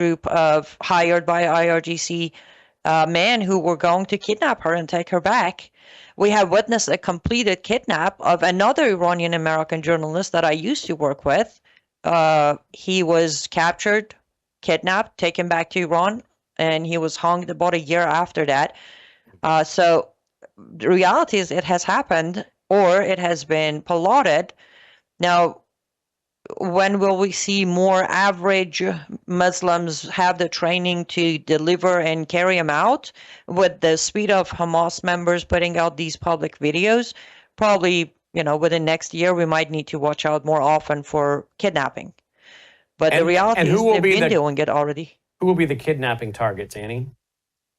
group of hired by IRGC men who were going to kidnap her and take her back. We have witnessed a completed kidnap of another Iranian American journalist that I used to work with. He was captured, kidnapped, taken back to Iran, and he was hung about a year after that. So the reality is it has happened, or it has been plotted. Now, when will we see more average Muslims have the training to deliver and carry them out with the speed of Hamas members putting out these public videos? Probably, within next year, we might need to watch out more often for kidnapping. But the reality is they've been doing it already. Who will be the kidnapping targets, Annie?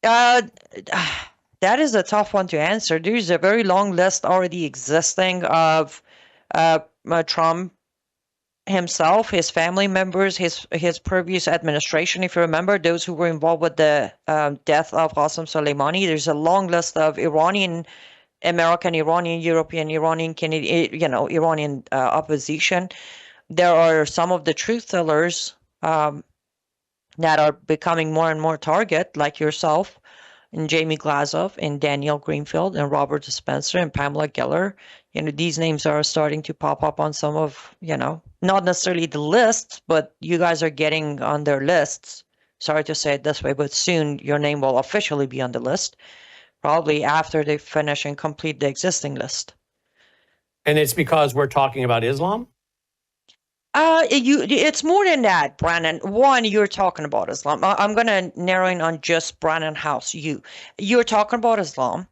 That is a tough one to answer. There's a very long list already existing of Trump himself, his family members, his previous administration. If you remember, those who were involved with the death of Qasem Soleimani, there's a long list of Iranian, American, Iranian, European, Iranian, Canadian, Iranian opposition. There are some of the truth tellers that are becoming more and more target, like yourself, and Jamie Glazov, and Daniel Greenfield, and Robert Spencer, and Pamela Geller. These names are starting to pop up on some of, not necessarily the lists, but you guys are getting on their lists. Sorry to say it this way, but soon your name will officially be on the list, probably after they finish and complete the existing list. And it's because we're talking about Islam? It's more than that, Brannon. One, you're talking about Islam. I'm going to narrow in on just Brannon Howse. You're talking about Islam,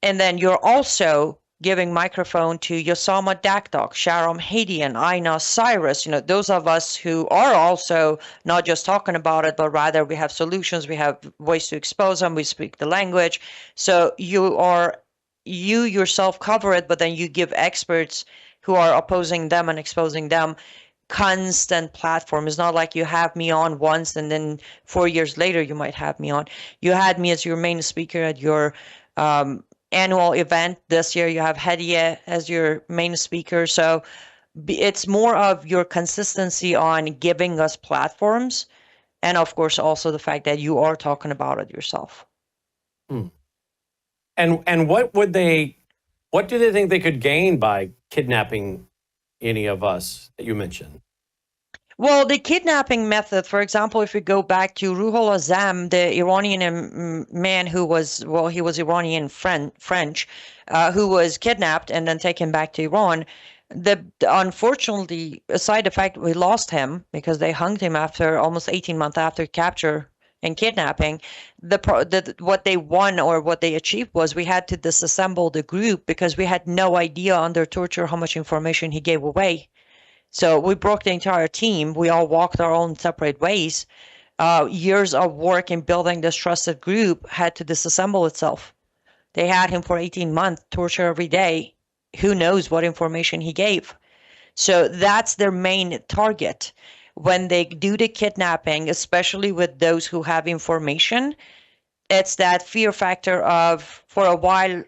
and then you're also giving microphone to Yosama Dakdok, Sharam Hadian, Aina Cyrus, those of us who are also not just talking about it, but rather we have solutions, we have ways to expose them, we speak the language. So you yourself cover it, but then you give experts who are opposing them and exposing them constant platform. It's not like you have me on once and then 4 years later you might have me on. You had me as your main speaker at your annual event. This year you have Hadiya as your main speaker. So it's more of your consistency on giving us platforms, and of course also the fact that you are talking about it yourself. And what do they think they could gain by kidnapping any of us that you mentioned? Well, the kidnapping method, for example, if we go back to Ruhul Azam, the Iranian man who was, he was Iranian French, who was kidnapped and then taken back to Iran. Unfortunately, aside the fact we lost him because they hung him after almost 18 months after capture and kidnapping, what they won or what they achieved was we had to disassemble the group because we had no idea under torture how much information he gave away. So we broke the entire team. We all walked our own separate ways. Years of work in building this trusted group had to disassemble itself. They had him for 18 months, torture every day. Who knows what information he gave? So that's their main target. When they do the kidnapping, especially with those who have information, it's that fear factor of, for a while,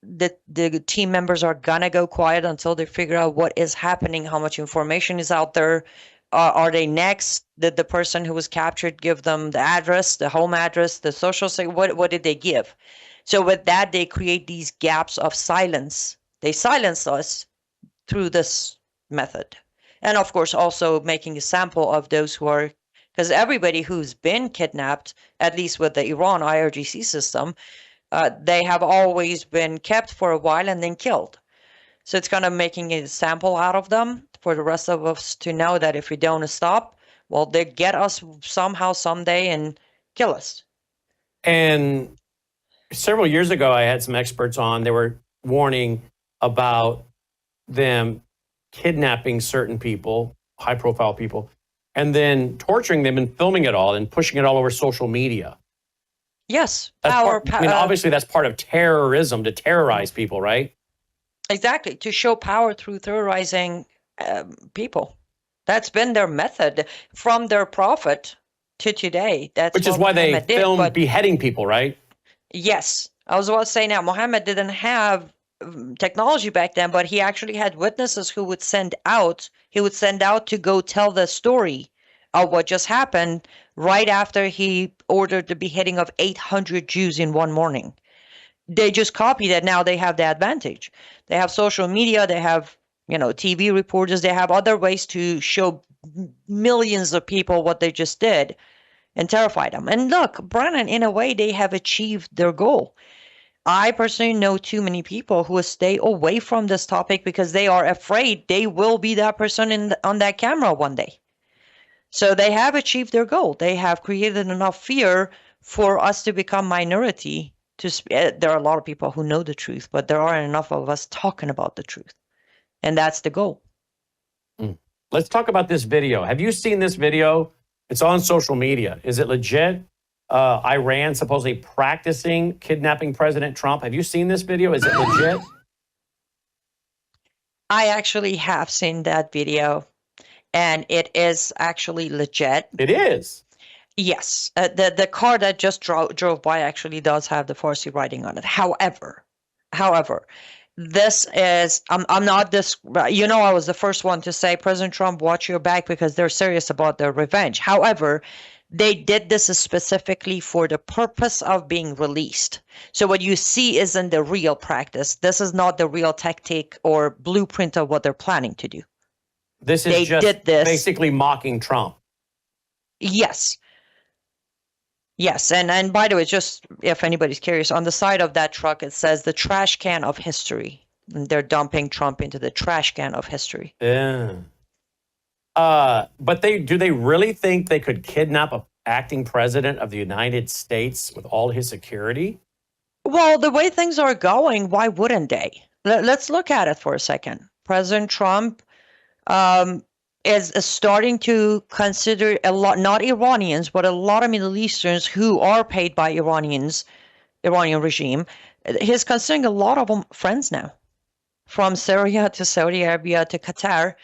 the team members are gonna go quiet until they figure out what is happening, how much information is out there. Are they next? Did the person who was captured give them the address, the home address, the social security? What did they give? So with that, they create these gaps of silence. They silence us through this method. And of course, also making a sample of those who are, because everybody who's been kidnapped, at least with the Iran IRGC system, they have always been kept for a while and then killed. So it's kind of making a sample out of them for the rest of us to know that if we don't stop, well, they get us somehow, someday, and kill us. And several years ago, I had some experts on. They were warning about them kidnapping certain people, high-profile people, and then torturing them and filming it all and pushing it all over social media. Yes. Obviously, that's part of terrorism, to terrorize people, right? Exactly. To show power through terrorizing people. That's been their method from their prophet to today. Which is why they film beheading people, right? Yes. I was about to say now, Muhammad didn't have technology back then, but he actually had witnesses who would send out. He would send out to go tell the story of what just happened right after he ordered the beheading of 800 Jews in one morning. They just copied it. Now they have the advantage. They have social media, they have, TV reporters, they have other ways to show millions of people what they just did and terrify them. And look, Brannon, in a way, they have achieved their goal. I personally know too many people who will stay away from this topic because they are afraid they will be that person on that camera one day. So they have achieved their goal. They have created enough fear for us to become minority. There are a lot of people who know the truth, but there aren't enough of us talking about the truth. And that's the goal. Let's talk about this video. Have you seen this video? It's on social media. Is it legit? Iran supposedly practicing kidnapping President Trump. Have you seen this video? Is it legit? I actually have seen that video, and it is actually legit. It is? Yes. The car that just drove by actually does have the Farsi writing on it. However, this is, I'm not this, I was the first one to say, President Trump, watch your back, because they're serious about their revenge. However, they did this specifically for the purpose of being released. So what you see isn't the real practice. This is not the real tactic or blueprint of what they're planning to do. This is just basically mocking Trump. Yes. Yes, and by the way, just if anybody's curious, on the side of that truck, it says the trash can of history. And they're dumping Trump into the trash can of history. Yeah. But do they really think they could kidnap an acting president of the United States with all his security? Well, the way things are going, why wouldn't they? Let's look at it for a second. President Trump is starting to consider a lot, not Iranians, but a lot of Middle Easterns who are paid by Iranian regime. He's considering a lot of them friends now, from Syria to Saudi Arabia to Qatar.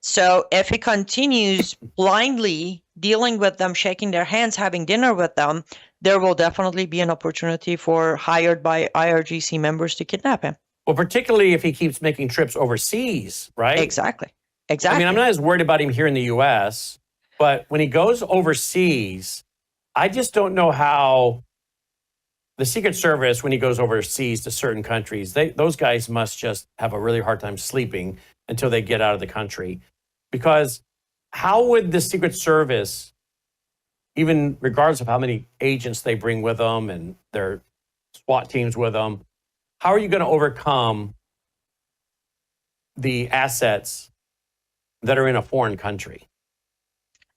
So if he continues blindly dealing with them, shaking their hands, having dinner with them, there will definitely be an opportunity for hired by IRGC members to kidnap him. Well, particularly if he keeps making trips overseas, right? Exactly. I mean, I'm not as worried about him here in the U.S., but when he goes overseas, I just don't know how the Secret Service, when he goes overseas to certain countries, those guys must just have a really hard time sleeping until they get out of the country. Because how would the Secret Service, even regardless of how many agents they bring with them and their SWAT teams with them, how are you going to overcome the assets that are in a foreign country?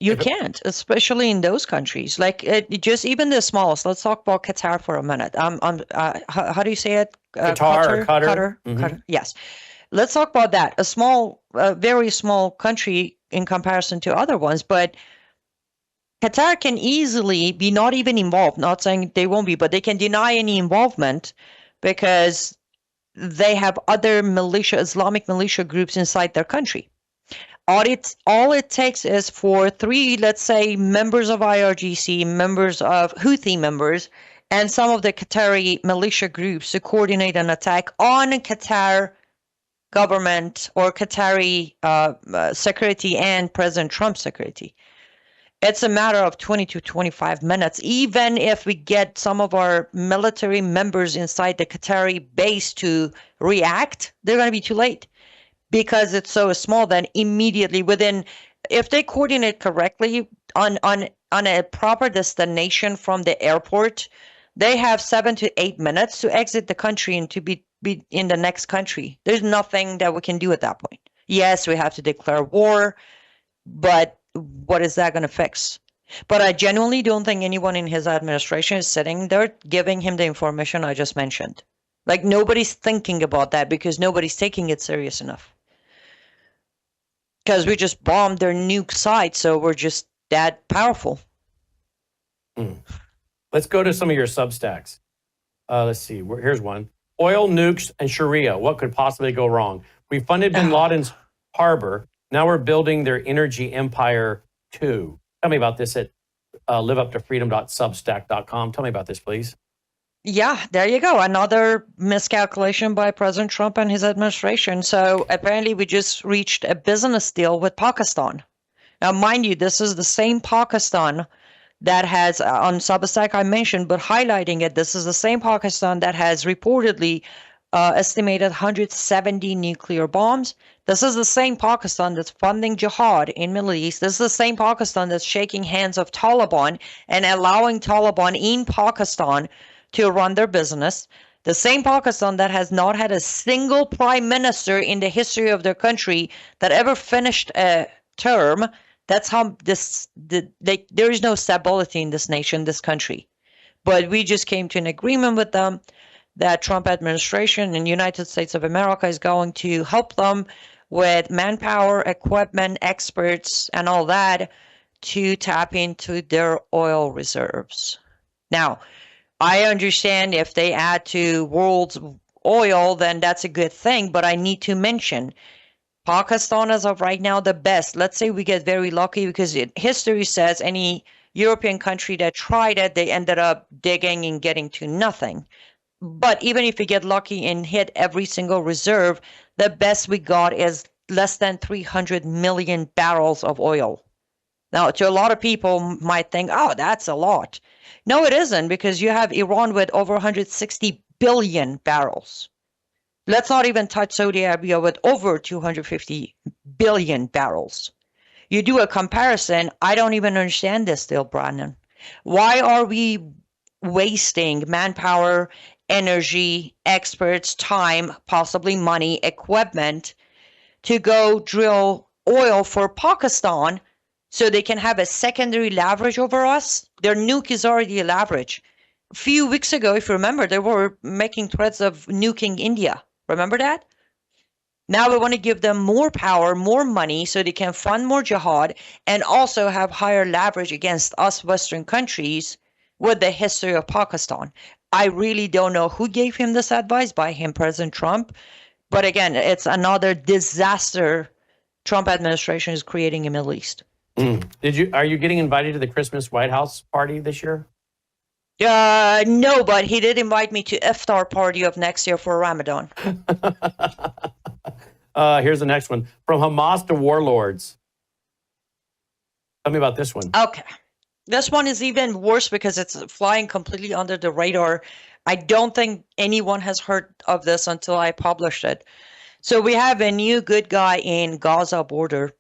You can't, especially in those countries. Like just even the smallest. Let's talk about Qatar for a minute. How do you say it? Qatar. Mm-hmm. Qatar. Yes. Let's talk about that. A small, very small country in comparison to other ones, but Qatar can easily be not even involved. Not saying they won't be, but they can deny any involvement because they have other Islamic militia groups inside their country. All it takes is for 3, let's say, members of IRGC, members of Houthi members, and some of the Qatari militia groups to coordinate an attack on Qatar government or Qatari security and President Trump's security. It's a matter of 20 to 25 minutes. Even if we get some of our military members inside the Qatari base to react, they're going to be too late. Because it's so small, then immediately if they coordinate correctly on a proper destination from the airport, they have 7 to 8 minutes to exit the country and to be in the next country. There's nothing that we can do at that point. Yes, we have to declare war, but what is that going to fix? But I genuinely don't think anyone in his administration is sitting there giving him the information I just mentioned. Like nobody's thinking about that because nobody's taking it serious enough. Because we just bombed their nuke site, so we're just that powerful. Let's go to some of your Substacks. Let's see. Here's one. Oil, nukes, and Sharia. What could possibly go wrong? We funded bin Laden's harbor. Now we're building their energy empire too. Tell me about this at liveuptofreedom.substack.com. Tell me about this, please. Yeah, there you go. Another miscalculation by President Trump and his administration. So apparently we just reached a business deal with Pakistan. Now, mind you, this is the same Pakistan that has on Substack I mentioned, but highlighting it, this is the same Pakistan that has reportedly estimated 170 nuclear bombs. This is the same Pakistan that's funding jihad in Middle East. This is the same Pakistan that's shaking hands of Taliban and allowing Taliban in Pakistan to run their business. The same Pakistan that has not had a single prime minister in the history of their country that ever finished a term. That's how there is no stability in this nation, this country. But we just came to an agreement with them that Trump administration and United States of America is going to help them with manpower, equipment, experts, and all that to tap into their oil reserves. Now, I understand if they add to world's oil, then that's a good thing, but I need to mention Pakistan as of right now the best. Let's say we get very lucky, because history says any European country that tried it, they ended up digging and getting to nothing. But even if we get lucky and hit every single reserve, the best we got is less than 300 million barrels of oil. Now, to a lot of people might think, oh, that's a lot. No, it isn't, because you have Iran with over 160 billion barrels. Let's not even touch Saudi Arabia with over 250 billion barrels. You do a comparison, I don't even understand this still, Brannon. Why are we wasting manpower, energy, experts, time, possibly money, equipment to go drill oil for Pakistan so they can have a secondary leverage over us? Their nuke is already a leverage. A few weeks ago, if you remember, they were making threats of nuking India. Remember that? Now we want to give them more power, more money, so they can fund more jihad and also have higher leverage against us Western countries with the history of Pakistan. I really don't know who gave him this advice, by him, President Trump. But again, it's another disaster Trump administration is creating in the Middle East. Are you getting invited to the Christmas White House party this year? No, but he did invite me to iftar party of next year for Ramadan. Here's the next one. From Hamas to warlords. Tell me about this one. Okay. This one is even worse because it's flying completely under the radar. I don't think anyone has heard of this until I published it. So we have a new good guy in Gaza border,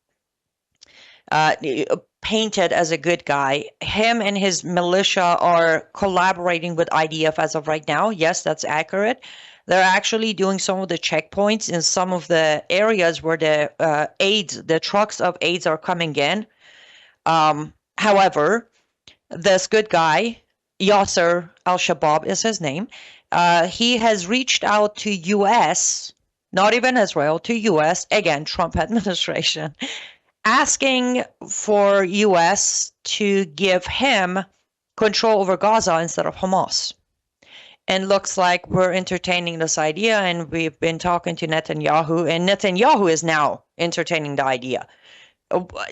painted as a good guy. Him and his militia are collaborating with IDF as of right now. Yes, that's accurate. They're actually doing some of the checkpoints in some of the areas where the trucks of aids are coming in. However, this good guy, Yasser Abu Shabab is his name. He has reached out to U.S., not even Israel, to U.S., again, Trump administration, asking for U.S. to give him control over Gaza instead of Hamas. And looks like we're entertaining this idea, and we've been talking to Netanyahu, and Netanyahu is now entertaining the idea.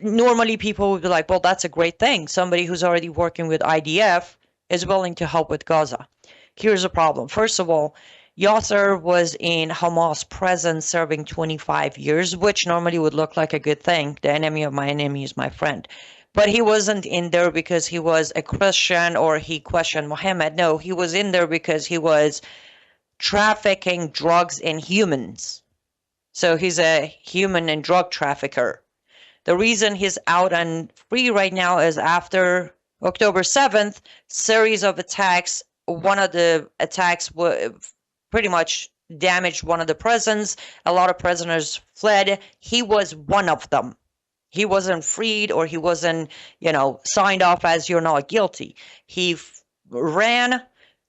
Normally people would be like, well, that's a great thing. Somebody who's already working with IDF is willing to help with Gaza. Here's the problem. First of all, Yasser was in Hamas prison serving 25 years, which normally would look like a good thing. The enemy of my enemy is my friend. But he wasn't in there because he was a Christian or he questioned Muhammad. No, he was in there because he was trafficking drugs in humans. So he's a human and drug trafficker. The reason he's out and free right now is after October 7th, series of attacks. One of the attacks pretty much damaged one of the prisons. A lot of prisoners fled. He was one of them. He wasn't freed, or he wasn't, signed off as you're not guilty. He ran,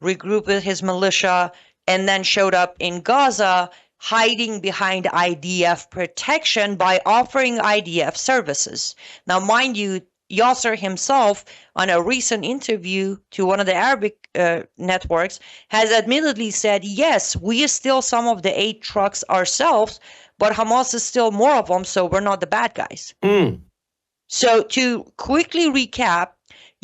regrouped with his militia, and then showed up in Gaza, hiding behind IDF protection by offering IDF services. Now, mind you, Yasser himself, on a recent interview to one of the Arabic networks, has admittedly said, yes, we steal some of the 8 trucks ourselves, but Hamas is still more of them, so we're not the bad guys. So to quickly recap,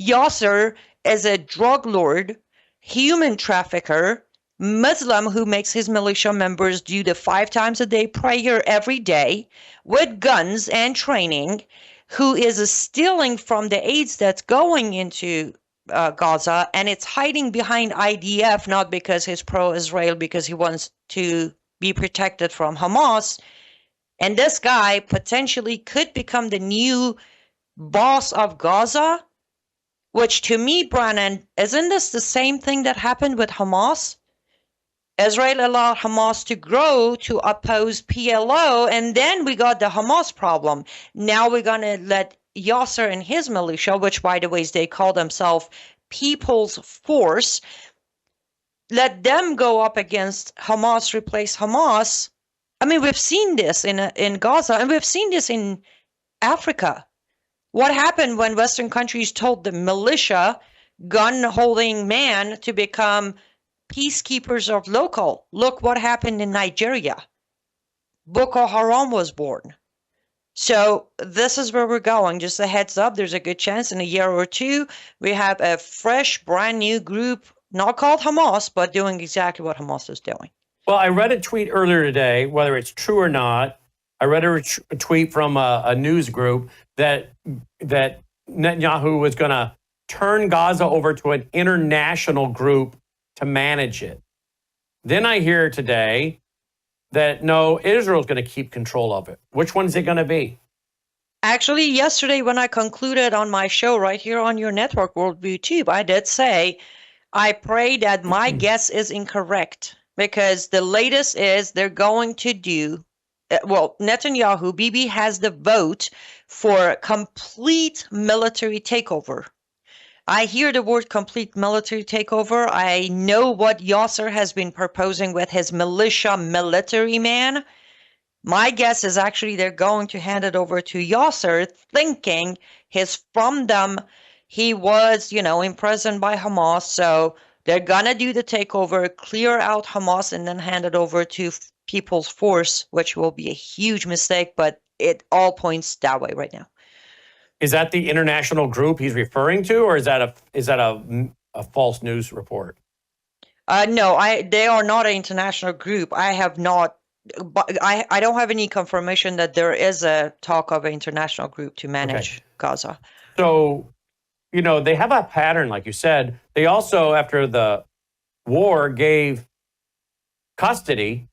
Yasser is a drug lord, human trafficker, Muslim who makes his militia members do the 5 times a day prayer every day with guns and training, who is stealing from the aids that's going into Gaza, and it's hiding behind IDF, not because he's pro-Israel, because he wants to be protected from Hamas. And this guy potentially could become the new boss of Gaza, which to me, Brannon, isn't this the same thing that happened with Hamas? Israel allowed Hamas to grow to oppose PLO, and then we got the Hamas problem. Now we're going to let Yasser and his militia, which, by the way, they call themselves People's Force, let them go up against Hamas, replace Hamas. I mean, we've seen this in Gaza, and we've seen this in Africa. What happened when Western countries told the militia, gun-holding man, to become peacekeepers of local? Look what happened in Nigeria. Boko Haram was born. So this is where we're going. Just a heads up, there's a good chance in a year or two, we have a fresh, brand new group, not called Hamas, but doing exactly what Hamas is doing. Well, I read a tweet earlier today, whether it's true or not. I read a tweet from a news group that Netanyahu was going to turn Gaza over to an international group to manage it. Then I hear today that no, Israel's going to keep control of it. Which one is it going to be? Actually, yesterday when I concluded on my show right here on your network, Worldview Tube, I did say, I pray that my guess is incorrect, because the latest is they're going to do, well, Netanyahu, Bibi has the vote for complete military takeover. I hear the word complete military takeover. I know what Yasser has been proposing with his militia military man. My guess is actually they're going to hand it over to Yasser, thinking he's from them. He was, imprisoned by Hamas. So they're going to do the takeover, clear out Hamas, and then hand it over to People's Force, which will be a huge mistake, but it all points that way right now. Is that the international group he's referring to, or is that a false news report? No, they are not an international group. I have not, I don't have any confirmation that there is a talk of an international group to manage Gaza. So, they have a pattern, like you said. They also, after the war, gave custody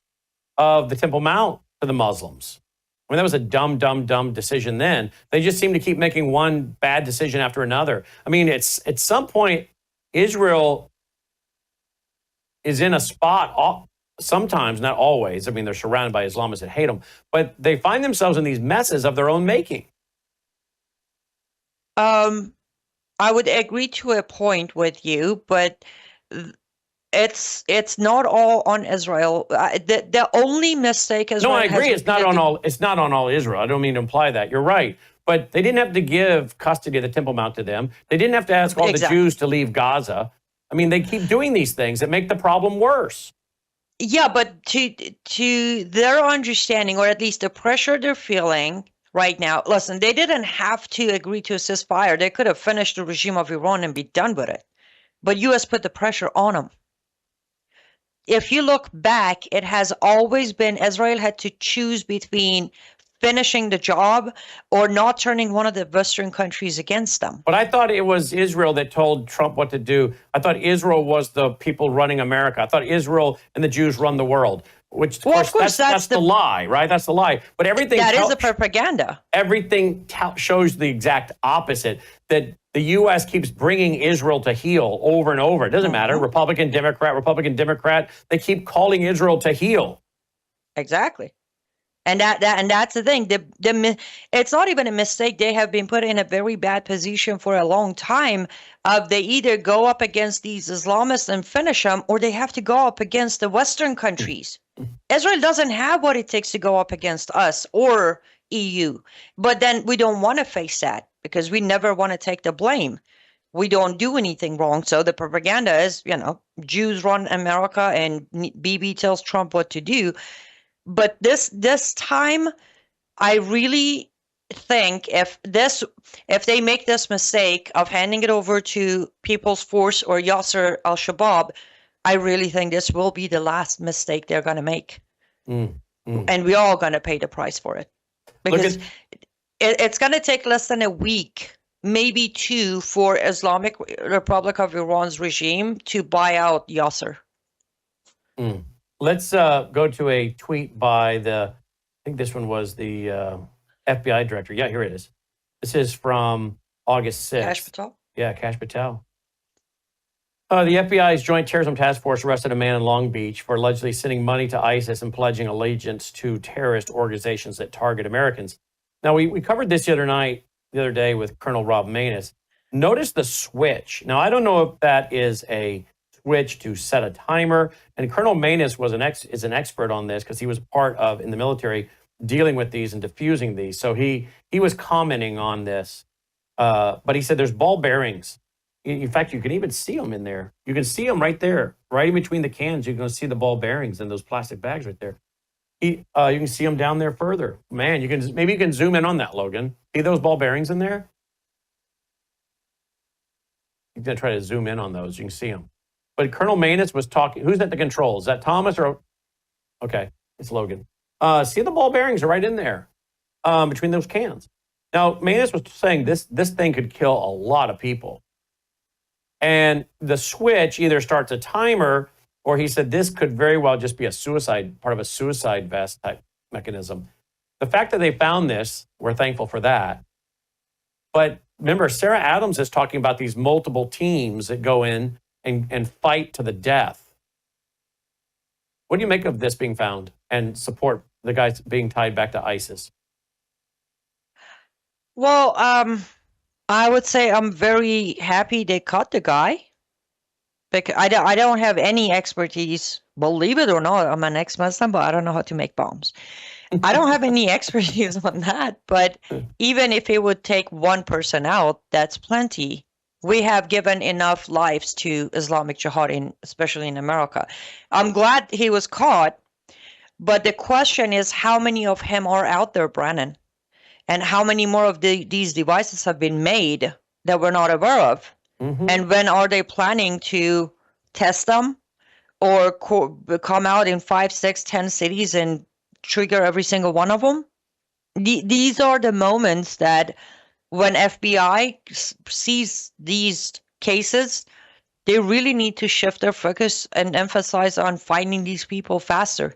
of the Temple Mount to the Muslims. I mean, that was a dumb decision then. They just seem to keep making one bad decision after another. I mean, it's at some point, Israel is in a spot, sometimes, not always. I mean, they're surrounded by Islamists that hate them, but they find themselves in these messes of their own making. I would agree to a point with you, but it's not all on Israel. The only mistake Israel I agree. It's not on all Israel. I don't mean to imply that. You're right. But they didn't have to give custody of the Temple Mount to them. They didn't have to ask all the Jews to leave Gaza. I mean, they keep doing these things that make the problem worse. Yeah, but to their understanding, or at least the pressure they're feeling right now, listen, they didn't have to agree to a ceasefire. They could have finished the regime of Iran and be done with it. But U.S. put the pressure on them. If you look back, it has always been Israel had to choose between finishing the job or not turning one of the Western countries against them. But I thought it was Israel that told Trump what to do. I thought Israel was the people running America. I thought Israel and the Jews run the world. Which, of course, that's the lie, right? That's the lie. But everything that is the propaganda. Everything shows the exact opposite. That the U.S. keeps bringing Israel to heel over and over. It doesn't matter. Republican, Democrat. They keep calling Israel to heel. Exactly. And that's the thing. It's not even a mistake. They have been put in a very bad position for a long time. They either go up against these Islamists and finish them, or they have to go up against the Western countries. Israel doesn't have what it takes to go up against us or EU. But then we don't want to face that because we never want to take the blame. We don't do anything wrong. So the propaganda is, Jews run America and Bibi tells Trump what to do. But this time, I really think if they make this mistake of handing it over to People's Force or Yasser Al Shabab, I really think this will be the last mistake they're going to make. And we're all going to pay the price for it. Because it's going to take less than a week, maybe 2, for Islamic Republic of Iran's regime to buy out Yasser. Let's go to a tweet by I think this one was the FBI director. Yeah, here it is. This is from August 6th. Kash Patel? Yeah, Kash Patel. The FBI's Joint Terrorism Task Force arrested a man in Long Beach for allegedly sending money to ISIS and pledging allegiance to terrorist organizations that target Americans. Now, we covered this the other day with Colonel Rob Maness. Notice the switch. Now, I don't know if that is a switch to set a timer. And Colonel Maness is an expert on this because he was part of, in the military, dealing with these and diffusing these. So he was commenting on this. But he said there's ball bearings. In fact, you can even see them in there. You can see them right there, right in between the cans. You can see the ball bearings in those plastic bags right there. You can see them down there further. Man, maybe you can zoom in on that, Logan. See those ball bearings in there? You're going to try to zoom in on those. You can see them. But Colonel Maness was talking. Who's at the controls? Is that Thomas or? Okay, it's Logan. See, the ball bearings are right in there between those cans. Now, Maness was saying this thing could kill a lot of people. And the switch either starts a timer, or he said this could very well just be part of a suicide vest type mechanism. The fact that they found this, we're thankful for that. But remember, Sarah Adams is talking about these multiple teams that go in and fight to the death. What do you make of this being found and support the guys being tied back to ISIS? Well, I would say I'm very happy they caught the guy. Because I don't have any expertise, believe it or not. I'm an ex-Muslim, but I don't know how to make bombs. I don't have any expertise on that. But even if it would take one person out, that's plenty. We have given enough lives to Islamic Jihad, especially in America. I'm glad he was caught. But the question is, how many of him are out there, Brannon? And how many more of these devices have been made that we're not aware of? Mm-hmm. And when are they planning to test them or come out in 5, 6, 10 cities and trigger every single one of them? These are the moments that when FBI sees these cases, they really need to shift their focus and emphasize on finding these people faster.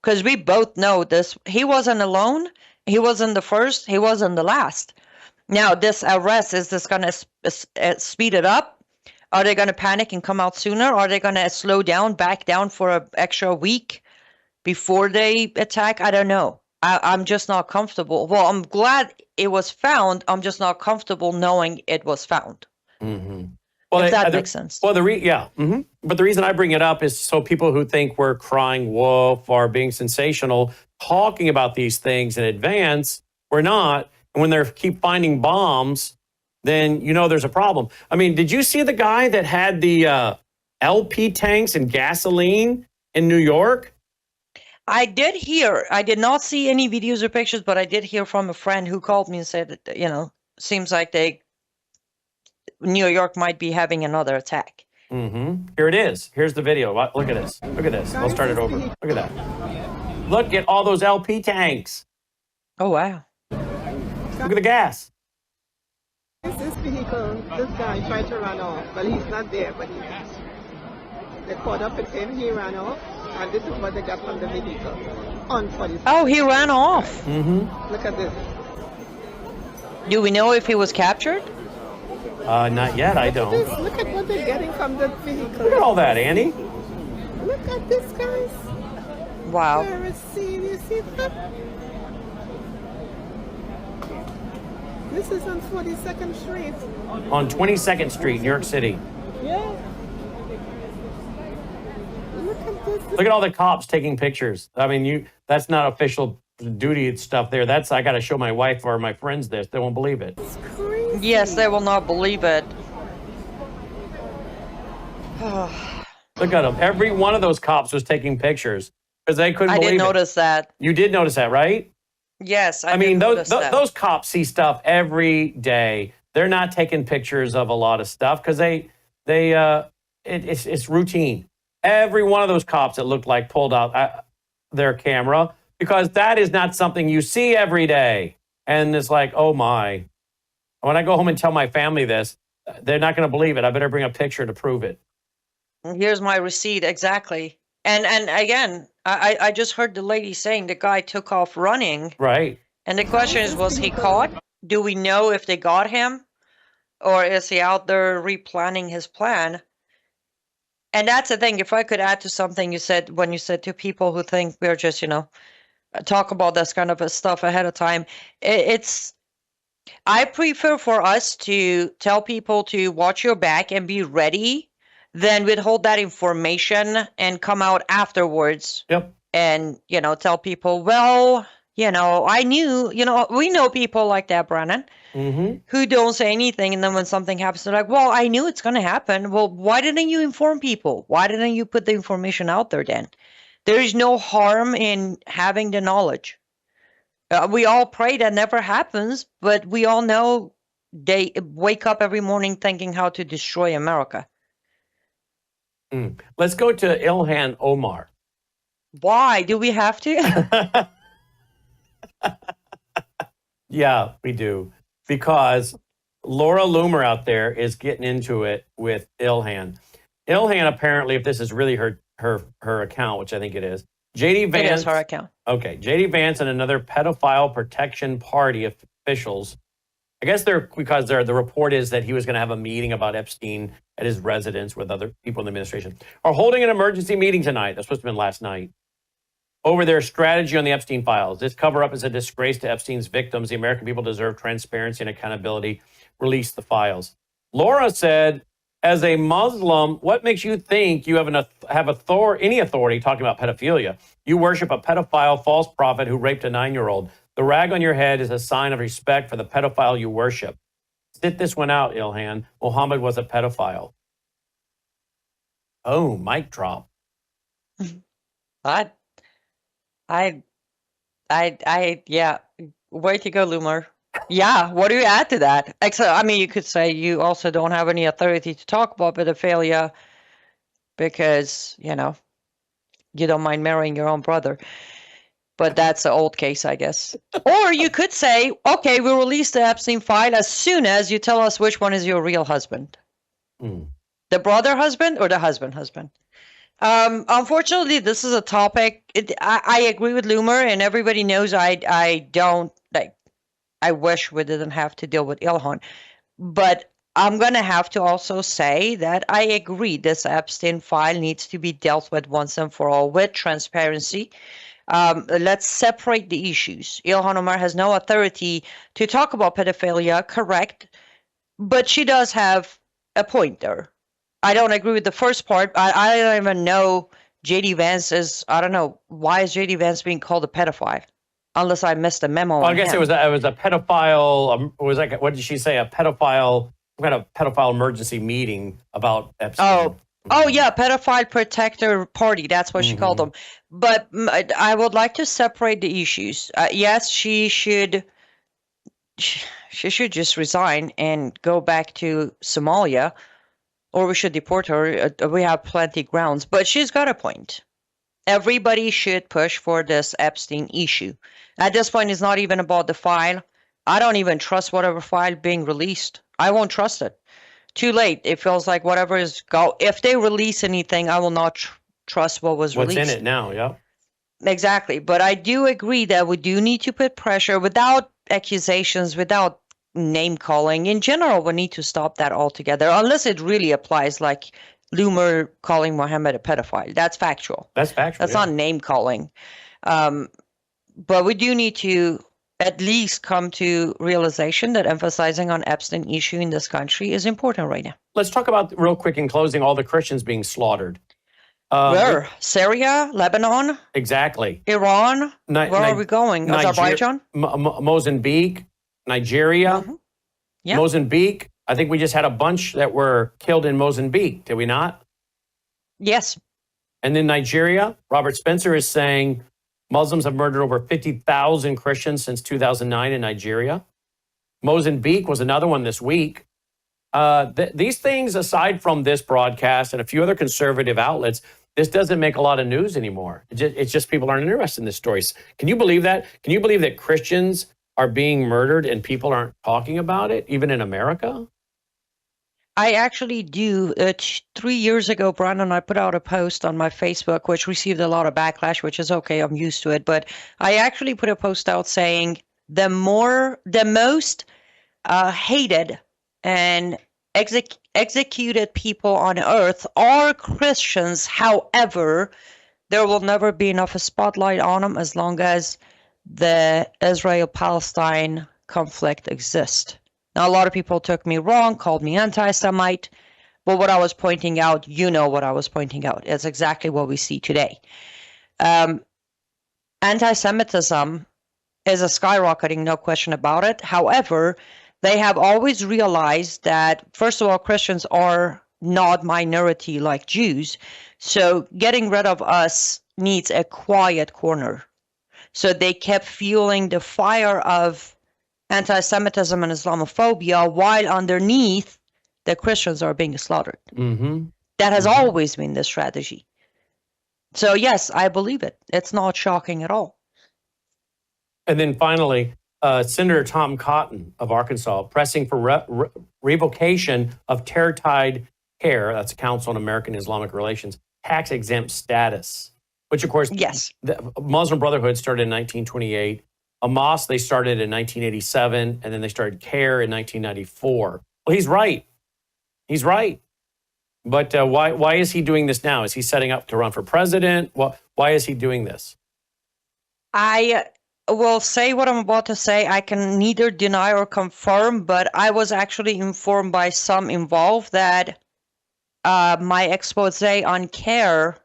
Because we both know this. He wasn't alone. He wasn't the first. He wasn't the last. Now, this arrest, is this going to speed it up? Are they going to panic and come out sooner? Are they going to slow down, back down for an extra week before they attack? I don't know. I'm just not comfortable. Well, I'm glad it was found. I'm just not comfortable knowing it was found. Mm-hmm. Well, if that makes sense. Well, yeah. Mm-hmm. But the reason I bring it up is so people who think we're crying wolf or being sensational, talking about these things in advance, we're not. And when they keep finding bombs, then you know there's a problem. I mean, did you see the guy that had the LP tanks and gasoline in New York? I did hear. I did not see any videos or pictures, but I did hear from a friend who called me and said that, seems like New York might be having another attack. Mm-hmm. Here it is. Here's the video. Look at this. Look at this. I'll start it over. Look at that. Look at all those LP tanks. Oh, wow. Look at the gas. This vehicle, this guy tried to run off. Well, he's not there, but they caught up with him. He ran off, and this is what they got from the vehicle. Oh, he ran off. Mm-hmm. Look at this. Do we know if he was captured? Not yet, I don't. Look at what they're getting from the vehicle. Look at all that, Annie. Look at this, guys. Wow. You see that? This is on 42nd Street. On 22nd Street, New York City. Yeah. Look at this. Look at all the cops taking pictures. I mean, that's not official duty stuff there. I got to show my wife or my friends this. They won't believe it. It's crazy. Yes, they will not believe it. Look at them. Every one of those cops was taking pictures because they couldn't believe it. I didn't notice that. You did notice that, right? Yes, I mean, those cops see stuff every day. They're not taking pictures of a lot of stuff because it's routine. Every one of those cops, it looked like, pulled out their camera because that is not something you see every day. And it's like, oh my. When I go home and tell my family this, they're not going to believe it. I better bring a picture to prove it. Here's my receipt, exactly. And again, I just heard the lady saying the guy took off running. Right. And the question is, was he caught? Do we know if they got him? Or is he out there replanning his plan? And that's the thing. If I could add to something you said when you said to people who think we're just, talk about this kind of stuff ahead of time, I prefer for us to tell people to watch your back and be ready than withhold that information and come out afterwards. Yep. And, tell people, well, I knew, we know people like that, Brannon, who don't say anything. And then when something happens, they're like, well, I knew it's going to happen. Well, why didn't you inform people? Why didn't you put the information out there then? There is no harm in having the knowledge. We all pray that never happens, but we all know they wake up every morning thinking how to destroy America. Let's go to Ilhan Omar. Why do we have to? Yeah, we do. Because Laura Loomer out there is getting into it with Ilhan. Ilhan, apparently, if this is really her account, which I think it is, J.D. Vance. It is her account. Okay, J.D. Vance and another pedophile protection party officials, I guess the report is that he was going to have a meeting about Epstein at his residence with other people in the administration, are holding an emergency meeting tonight. That's supposed to have been last night. Over their strategy on the Epstein files. This cover-up is a disgrace to Epstein's victims. The American people deserve transparency and accountability. Release the files. Laura said, as a Muslim, what makes you think you have any authority talking about pedophilia? You worship a pedophile false prophet who raped a 9-year-old. The rag on your head is a sign of respect for the pedophile you worship. Sit this one out, Ilhan. Muhammad was a pedophile. Oh, mic drop. Yeah. Way to go, Loomer. Yeah. What do you add to that? You could say you also don't have any authority to talk about pedophilia because, you don't mind marrying your own brother. But that's an old case, I guess. Or you could say, okay, we'll release the Epstein file as soon as you tell us which one is your real husband. The brother husband or the husband husband? Unfortunately, this is a topic. I agree with Loomer, and everybody knows I don't like. I wish we didn't have to deal with Ilhan, but I'm gonna have to also say that I agree this Epstein file needs to be dealt with once and for all with transparency. Let's separate the issues. Ilhan Omar has no authority to talk about pedophilia, correct? But she does have a point there. I don't agree with the first part. I don't even know J.D. Vance is, I don't know, why is J.D. Vance being called a pedophile? Unless I missed a memo. Well, I guess it was a pedophile, it was like, what did she say? A pedophile, we had a pedophile emergency meeting about Epstein. Oh yeah, pedophile protector party. That's what she called them. But I would like to separate the issues. Yes, she should just resign and go back to Somalia, or we should deport her. We have plenty grounds, but she's got a point. Everybody should push for this Epstein issue. At this point, it's not even about the file. I don't even trust whatever file being released. I won't trust it. Too late. It feels like whatever is if they release anything, I will not trust what was released. What's in it now, yeah. Exactly. But I do agree that we do need to put pressure without accusations, without name calling. In general, we need to stop that altogether, unless it really applies like Loomer calling Mohammed a pedophile. That's factual. That's factual. That's not name calling. But we do need to at least come to realization that emphasizing on Epstein issue in this country is important right now. Let's talk about, real quick in closing, all the Christians being slaughtered. Where? Syria? Lebanon? Exactly. Iran? Where are we going? Azerbaijan? Mozambique, Nigeria. Yeah. Mozambique. I think we just had a bunch that were killed in Mozambique, did we not? Yes. And then Nigeria, Robert Spencer is saying Muslims have murdered over 50,000 Christians since 2009 in Nigeria. Mozambique was another one this week. These things, aside from this broadcast and a few other conservative outlets, this doesn't make a lot of news anymore. It's just people aren't interested in this story. Can you believe that? Can you believe that Christians are being murdered and people aren't talking about it, even in America? I actually do. 3 years ago, Brannon and I put out a post on my Facebook, which received a lot of backlash, which is okay. I'm used to it. But I actually put a post out saying the most hated and executed people on earth are Christians. However, there will never be enough a spotlight on them as long as the Israel-Palestine conflict exists. Now, a lot of people took me wrong, called me anti-Semite, but what I was pointing out, what I was pointing out. It's exactly what we see today. Anti-Semitism is a skyrocketing, no question about it. However, they have always realized that, first of all, Christians are not minority like Jews, so getting rid of us needs a quiet corner. So they kept fueling the fire of anti-Semitism and Islamophobia while underneath the Christians are being slaughtered. Mm-hmm. That has always been the strategy. So yes, I believe it. It's not shocking at all. And then finally, Senator Tom Cotton of Arkansas pressing for revocation of Terrified Care, that's a Council on American Islamic Relations, tax-exempt status, which of course, yes, the Muslim Brotherhood started in 1928. Hamas, they started in 1987, and then they started CARE in 1994. Well, he's right. He's right. But why is he doing this now? Is he setting up to run for president? Why is he doing this? I will say what I'm about to say. I can neither deny or confirm, but I was actually informed by some involved that my expose on CARE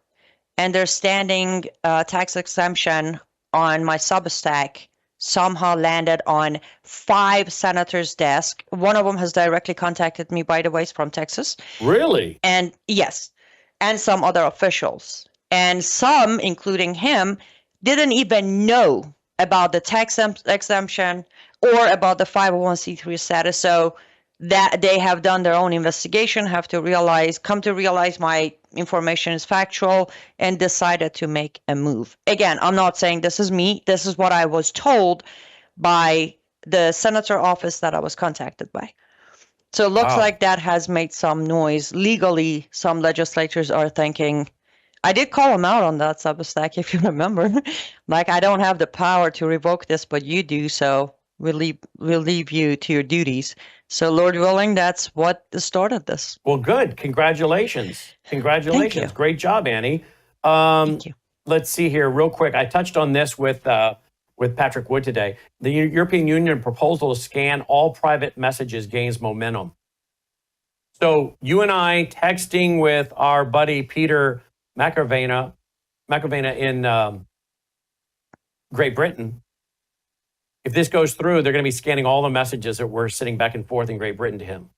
and their standing tax exemption on my Substack somehow landed on 5 senators' desk. One of them has directly contacted me, by the way, is from Texas. Really? And yes, and some other officials. And some, including him, didn't even know about the tax exemption or about the 501c3 status. So that they have done their own investigation, come to realize my information is factual, and decided to make a move. Again, I'm not saying this is me. This is what I was told by the senator office that I was contacted by. So it looks like that has made some noise. Legally, some legislators are thinking, I did call them out on that Substack, if you remember. Like, I don't have the power to revoke this, but you do, so we'll leave you to your duties. So, Lord willing, that's what started this. Well, good. Congratulations. Congratulations. Thank you. Great job, Annie. Thank you. Let's see here real quick. I touched on this with Patrick Wood today. The European Union proposal to scan all private messages gains momentum. So you and I texting with our buddy Peter McAvena in Great Britain. If this goes through, they're going to be scanning all the messages that were sitting back and forth in Great Britain to him.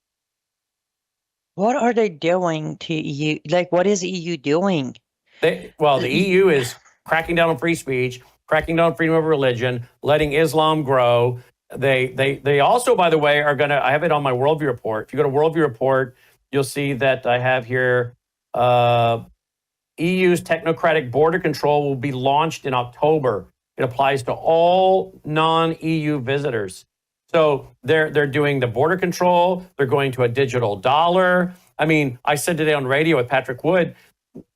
What are they doing to EU? Like, what is EU doing? The EU is cracking down on free speech, cracking down on freedom of religion, letting Islam grow. They also, by the way, are going to, I have it on my Worldview Report. If you go to Worldview Report, you'll see that I have here, EU's technocratic border control will be launched in October. It applies to all non-EU visitors. So they're doing the border control. They're going to a digital dollar. I mean, I said today on radio with Patrick Wood,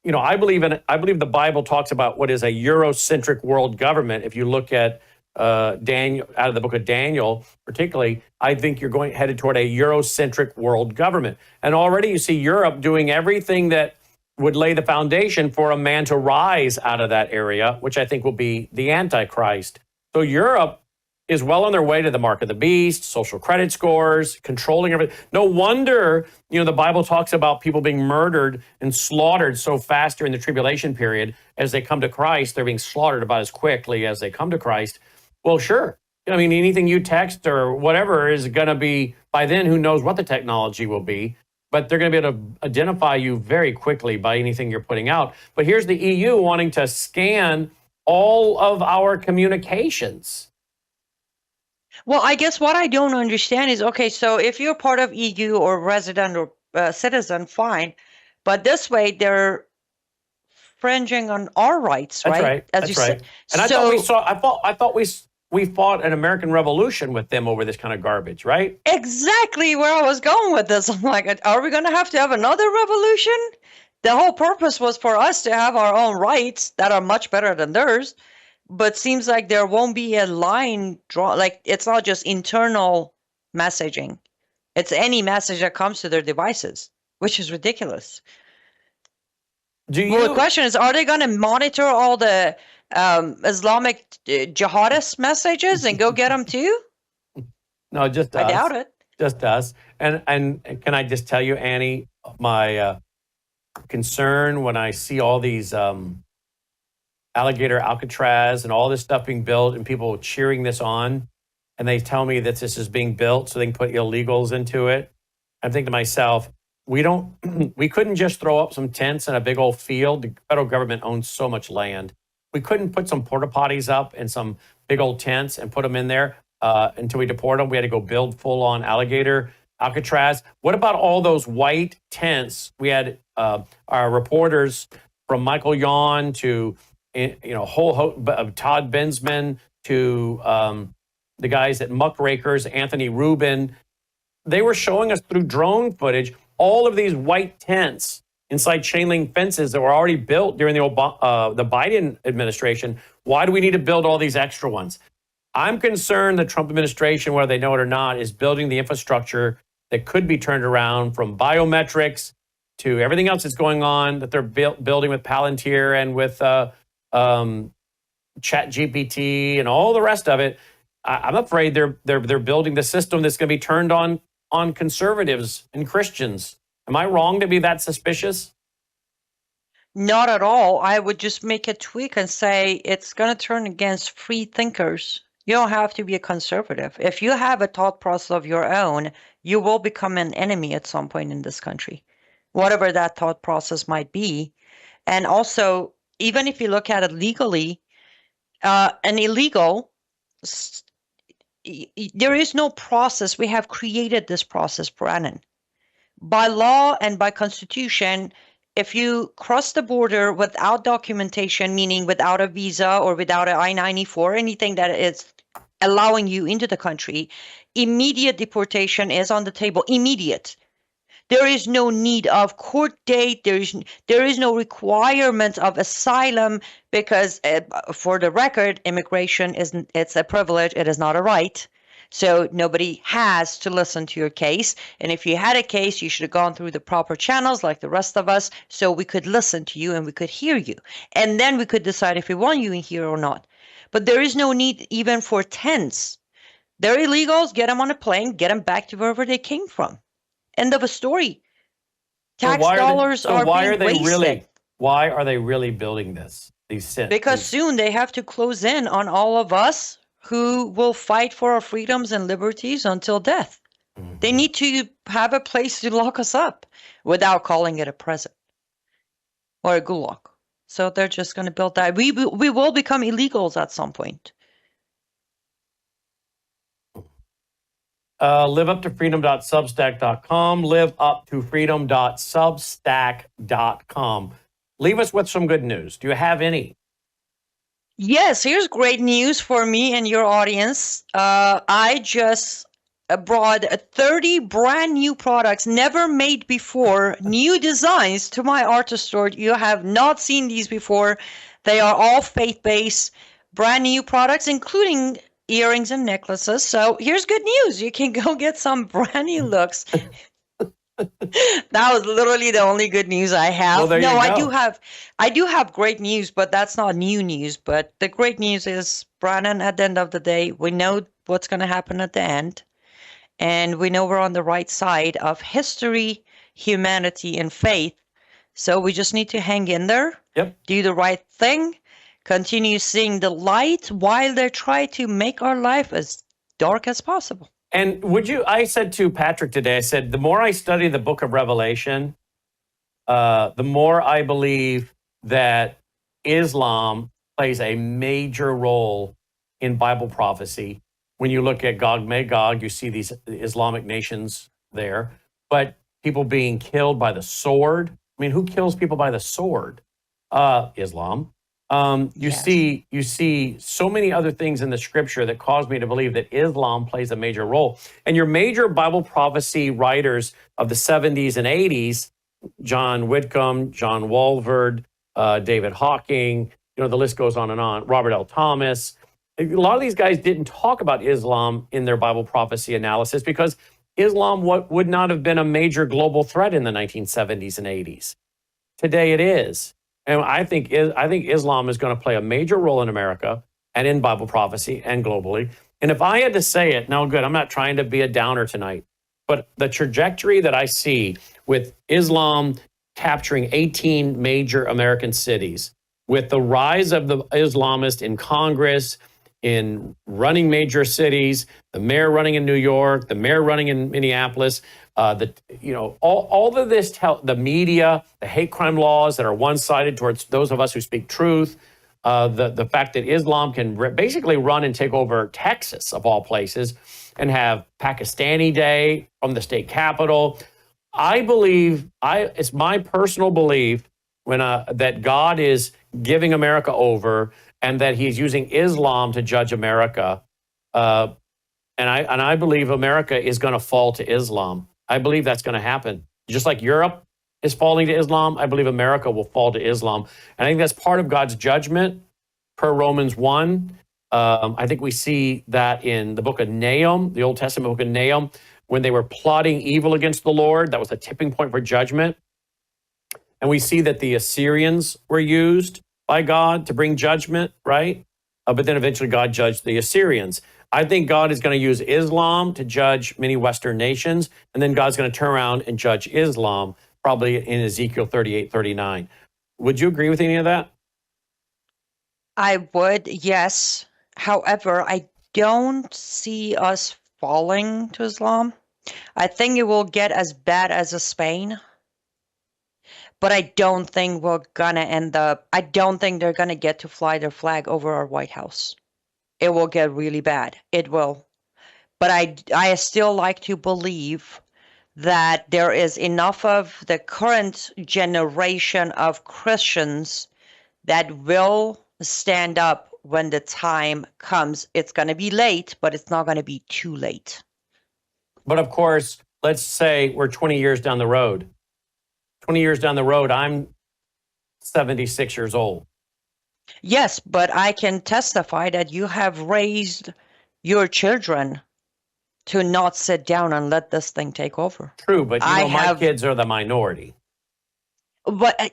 I believe the Bible talks about what is a Eurocentric world government. If you look at Daniel, out of the book of Daniel, particularly, I think you're headed toward a Eurocentric world government. And already you see Europe doing everything that would lay the foundation for a man to rise out of that area, which I think will be the Antichrist. So Europe is well on their way to the mark of the beast, social credit scores, controlling everything. No wonder, the Bible talks about people being murdered and slaughtered so fast during the tribulation period. As they come to Christ, they're being slaughtered about as quickly as they come to Christ. Well, sure. I mean, anything you text or whatever is going to be, by then, who knows what the technology will be. But they're going to be able to identify you very quickly by anything you're putting out. But here's the EU wanting to scan all of our communications. Well, I guess what I don't understand is, okay, so if you're part of EU or resident or citizen, fine. But this way, they're infringing on our rights, right? That's right. That's right. And I thought we fought an American Revolution with them over this kind of garbage, right? Exactly where I was going with this. I'm like, are we going to have another revolution? The whole purpose was for us to have our own rights that are much better than theirs. But seems like there won't be a line drawn. Like, it's not just internal messaging. It's any message that comes to their devices, which is ridiculous. Well, the question is, are they going to monitor all the Islamic jihadist messages and go get them too? No, just us. I doubt it. Just us. And can I just tell you, Annie, my concern when I see all these alligator Alcatraz and all this stuff being built and people cheering this on, and they tell me that this is being built so they can put illegals into it. I'm thinking to myself, we couldn't just throw up some tents in a big old field. The federal government owns so much land. We couldn't put some porta potties up and some big old tents and put them in there until we deport them. We had to go build full on alligator Alcatraz. What about all those white tents? We had our reporters from Michael Yon to Todd Bensman to the guys at Muckrakers, Anthony Rubin. They were showing us through drone footage all of these white tents inside chain link fences that were already built during the Biden administration. Why do we need to build all these extra ones? I'm concerned the Trump administration, whether they know it or not, is building the infrastructure that could be turned around, from biometrics to everything else that's going on that they're building with Palantir and with ChatGPT and all the rest of it. I'm afraid they're building the system that's going to be turned on conservatives and Christians. Am I wrong to be that suspicious? Not at all. I would just make a tweak and say it's going to turn against free thinkers. You don't have to be a conservative. If you have a thought process of your own, you will become an enemy at some point in this country, whatever that thought process might be. And also, even if you look at it legally, an illegal, there is no process. We have created this process, Brannon. By law and by constitution, if you cross the border without documentation, meaning without a visa or without an I-94, anything that is allowing you into the country, immediate deportation is on the table. Immediate. There is no need of court date. There is no requirement of asylum, because for the record, immigration it's a privilege. It is not a right. So nobody has to listen to your case. And if you had a case, you should have gone through the proper channels like the rest of us, so we could listen to you and we could hear you. And then we could decide if we want you in here or not. But there is no need even for tents. They're illegals. Get them on a plane. Get them back to wherever they came from. End of a story. Tax dollars are being wasted. Why are they really building this? Because soon they have to close in on all of us who will fight for our freedoms and liberties until death. Mm-hmm. They need to have a place to lock us up without calling it a prison or a gulag. So they're just going to build that. We will become illegals at some point. liveuptofreedom.substack.com, liveuptofreedom.substack.com. Leave us with some good news. Do you have any? Yes, here's great news for me and your audience. I just brought 30 brand new products, never made before, new designs to my artist store. You have not seen these before. They are all faith-based, brand new products, including earrings and necklaces. So here's good news. You can go get some brand new looks. That was literally the only good news I have. Well, no, I do have great news, but that's not new news. But the great news is, Brannon, at the end of the day, we know what's going to happen at the end. And we know we're on the right side of history, humanity, and faith. So we just need to hang in there, do the right thing, continue seeing the light while they try to make our life as dark as possible. And I said to Patrick today, I said, the more I study the book of Revelation, the more I believe that Islam plays a major role in Bible prophecy. When you look at Gog Magog, you see these Islamic nations there, but people being killed by the sword. I mean, who kills people by the sword? Islam. Yes. You see so many other things in the scripture that cause me to believe that Islam plays a major role. And your major Bible prophecy writers of the 70s and 80s, John Whitcomb, John Walvoord, David Hawking, the list goes on and on, Robert L. Thomas. A lot of these guys didn't talk about Islam in their Bible prophecy analysis because Islam would not have been a major global threat in the 1970s and 80s. Today it is. And I think Islam is going to play a major role in America and in Bible prophecy and globally. And if I had to say it, now good, I'm not trying to be a downer tonight, but the trajectory that I see with Islam capturing 18 major American cities, with the rise of the Islamists in Congress, in running major cities, the mayor running in New York, the mayor running in Minneapolis, all of this, the media, the hate crime laws that are one-sided towards those of us who speak truth, the fact that Islam can basically run and take over Texas, of all places, and have Pakistani Day from the state capitol. I believe, it's my personal belief that God is giving America over and that he's using Islam to judge America. And I believe America is going to fall to Islam. I believe that's going to happen. Just like Europe is falling to Islam, I believe America will fall to Islam. And I think that's part of God's judgment per Romans 1. I think we see that in the book of Nahum, the Old Testament book of Nahum, when they were plotting evil against the Lord. That was a tipping point for judgment. And we see that the Assyrians were used by God to bring judgment, right? But then eventually God judged the Assyrians. I think God is going to use Islam to judge many Western nations, and then God's going to turn around and judge Islam, probably in Ezekiel 38:39. Would you agree with any of that? I would, yes. However, I don't see us falling to Islam. I think it will get as bad as Spain. But I don't think we're going to I don't think they're going to get to fly their flag over our White House. It will get really bad. It will. But I still like to believe that there is enough of the current generation of Christians that will stand up when the time comes. It's going to be late, but it's not going to be too late. But of course, let's say we're 20 years down the road. 20 years down the road, I'm 76 years old. Yes, but I can testify that you have raised your children to not sit down and let this thing take over. True, but my kids are the minority. But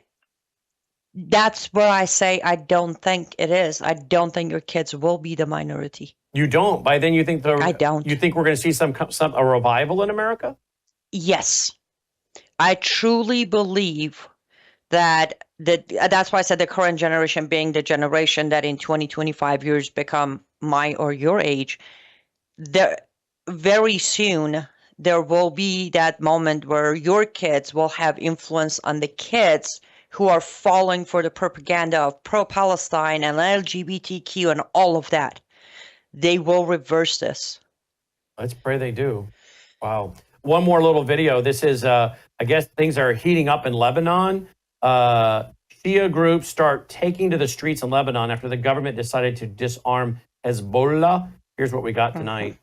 that's where I say I don't think it is. I don't think your kids will be the minority. You don't? By then you think I don't. You think we're going to see a revival in America? Yes. I truly believe that that's why I said the current generation being the generation that in 20, 25 years become my or your age, very soon there will be that moment where your kids will have influence on the kids who are falling for the propaganda of pro-Palestine and LGBTQ and all of that. They will reverse this. Let's pray they do. Wow. One more little video. This is, I guess things are heating up in Lebanon. Shia groups start taking to the streets in Lebanon after the government decided to disarm Hezbollah. Here's what we got tonight.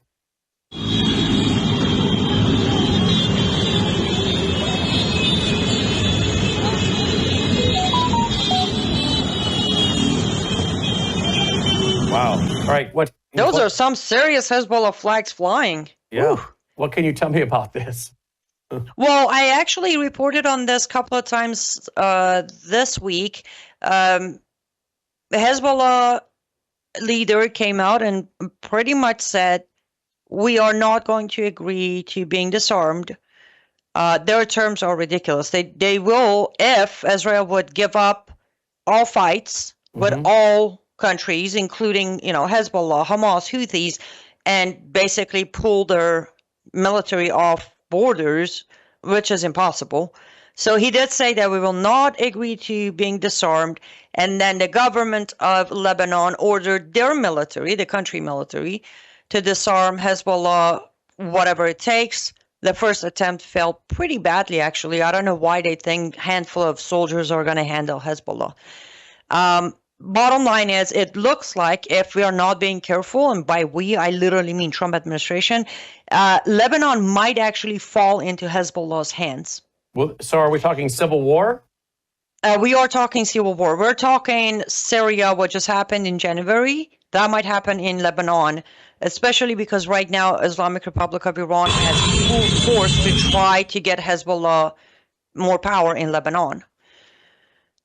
Wow. All right. Those are some serious Hezbollah flags flying. Yeah. Ooh. What can you tell me about this? Well, I actually reported on this a couple of times this week. The Hezbollah leader came out and pretty much said, we are not going to agree to being disarmed. Their terms are ridiculous. They will, if Israel would give up all fights with all countries, including, Hezbollah, Hamas, Houthis, and basically pull their military off borders, which is impossible. So he did say that we will not agree to being disarmed. And then the government of Lebanon ordered their military, the country military, to disarm Hezbollah, whatever it takes. The first attempt failed pretty badly, actually. I don't know why they think a handful of soldiers are going to handle Hezbollah. bottom line is, it looks like if we are not being careful, and by we, I literally mean Trump administration, Lebanon might actually fall into Hezbollah's hands. Well, so are we talking civil war? We are talking civil war. We're talking Syria, what just happened in January. That might happen in Lebanon, especially because right now Islamic Republic of Iran has full force to try to get Hezbollah more power in Lebanon.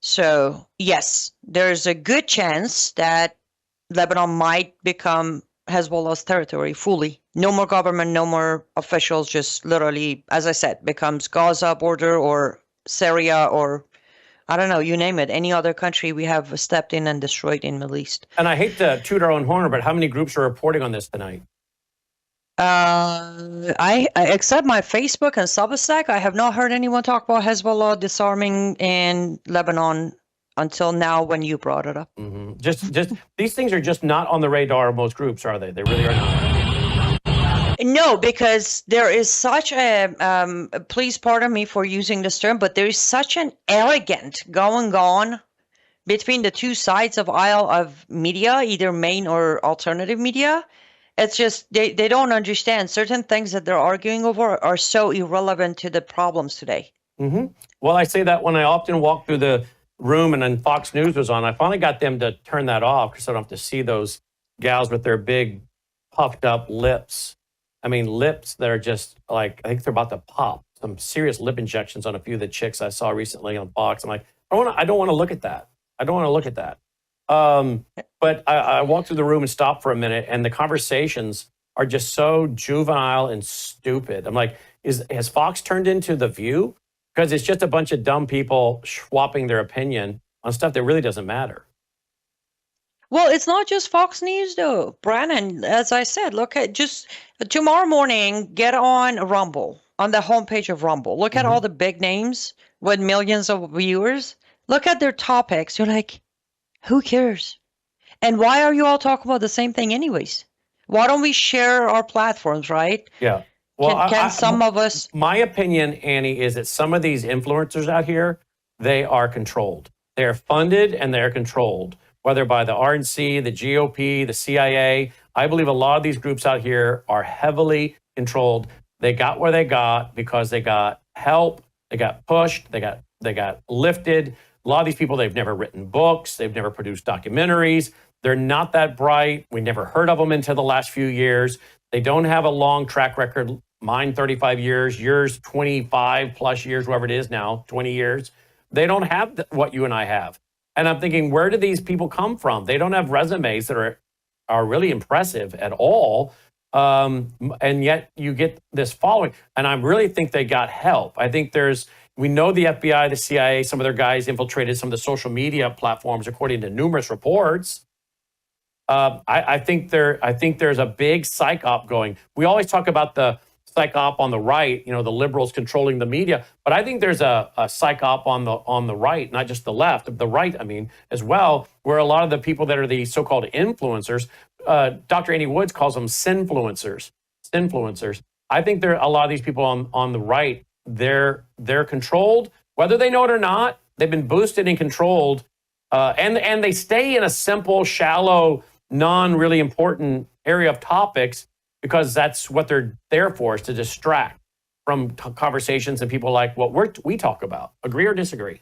So yes, there's a good chance that Lebanon might become Hezbollah's territory fully. No more government, no more officials, just literally, as I said, becomes Gaza border or Syria or I don't know, you name it, any other country we have stepped in and destroyed in Middle East. And I hate to toot our own horn, but how many groups are reporting on this tonight? I except my Facebook and Substack, I have not heard anyone talk about Hezbollah disarming in Lebanon until now when you brought it up. Mm-hmm. Just these things are just not on the radar of most groups, are they? They really are not. No, because there is such a, please pardon me for using this term, but there is such an arrogant going on between the two sides of aisle of media, either main or alternative media. It's just they don't understand certain things that they're arguing over are so irrelevant to the problems today. Mm-hmm. Well, I say that when I often walk through the room and then Fox News was on. I finally got them to turn that off because I don't have to see those gals with their big puffed up lips. I mean, lips that are just like, I think they're about to pop. Some serious lip injections on a few of the chicks I saw recently on Fox. I'm like, I don't want to look at that. I don't want to look at that. But I walked through the room and stopped for a minute, and the conversations are just so juvenile and stupid. I'm like, has Fox turned into The View? Because it's just a bunch of dumb people swapping their opinion on stuff that really doesn't matter. Well, it's not just Fox News, though. Brannon, as I said, look at just tomorrow morning, get on Rumble, on the homepage of Rumble. Look at all the big names with millions of viewers. Look at their topics. You're like, who cares? And why are you all talking about the same thing anyways? Why don't we share our platforms, right? Yeah. Well, can some of us... My opinion, Annie, is that some of these influencers out here, they are controlled. They are funded and they're controlled, whether by the RNC, the GOP, the CIA. I believe a lot of these groups out here are heavily controlled. They got where they got because they got help, they got pushed, they got lifted. A lot of these people, they've never written books, they've never produced documentaries. They're not that bright. We never heard of them until the last few years. They don't have a long track record. Mine 35 years, yours 25 plus years, whoever it is now, 20 years. They don't have what you and I have. And I'm thinking, where do these people come from? They don't have resumes that are really impressive at all. And yet you get this following. And I really think they got help. I think we know the FBI, the CIA, some of their guys infiltrated some of the social media platforms, according to numerous reports. I think there's a big psych op going. We always talk about the psych op on the right, the liberals controlling the media, but I think there's a psych op on the right, not just the left, the right, as well, where a lot of the people that are the so-called influencers, Dr. Annie Woods calls them sinfluencers. I think a lot of these people on the right, they're controlled, whether they know it or not. They've been boosted and controlled, and they stay in a simple, shallow, non-really important area of topics because that's what they're there for, is to distract from conversations and people like what we talk about. Agree or disagree?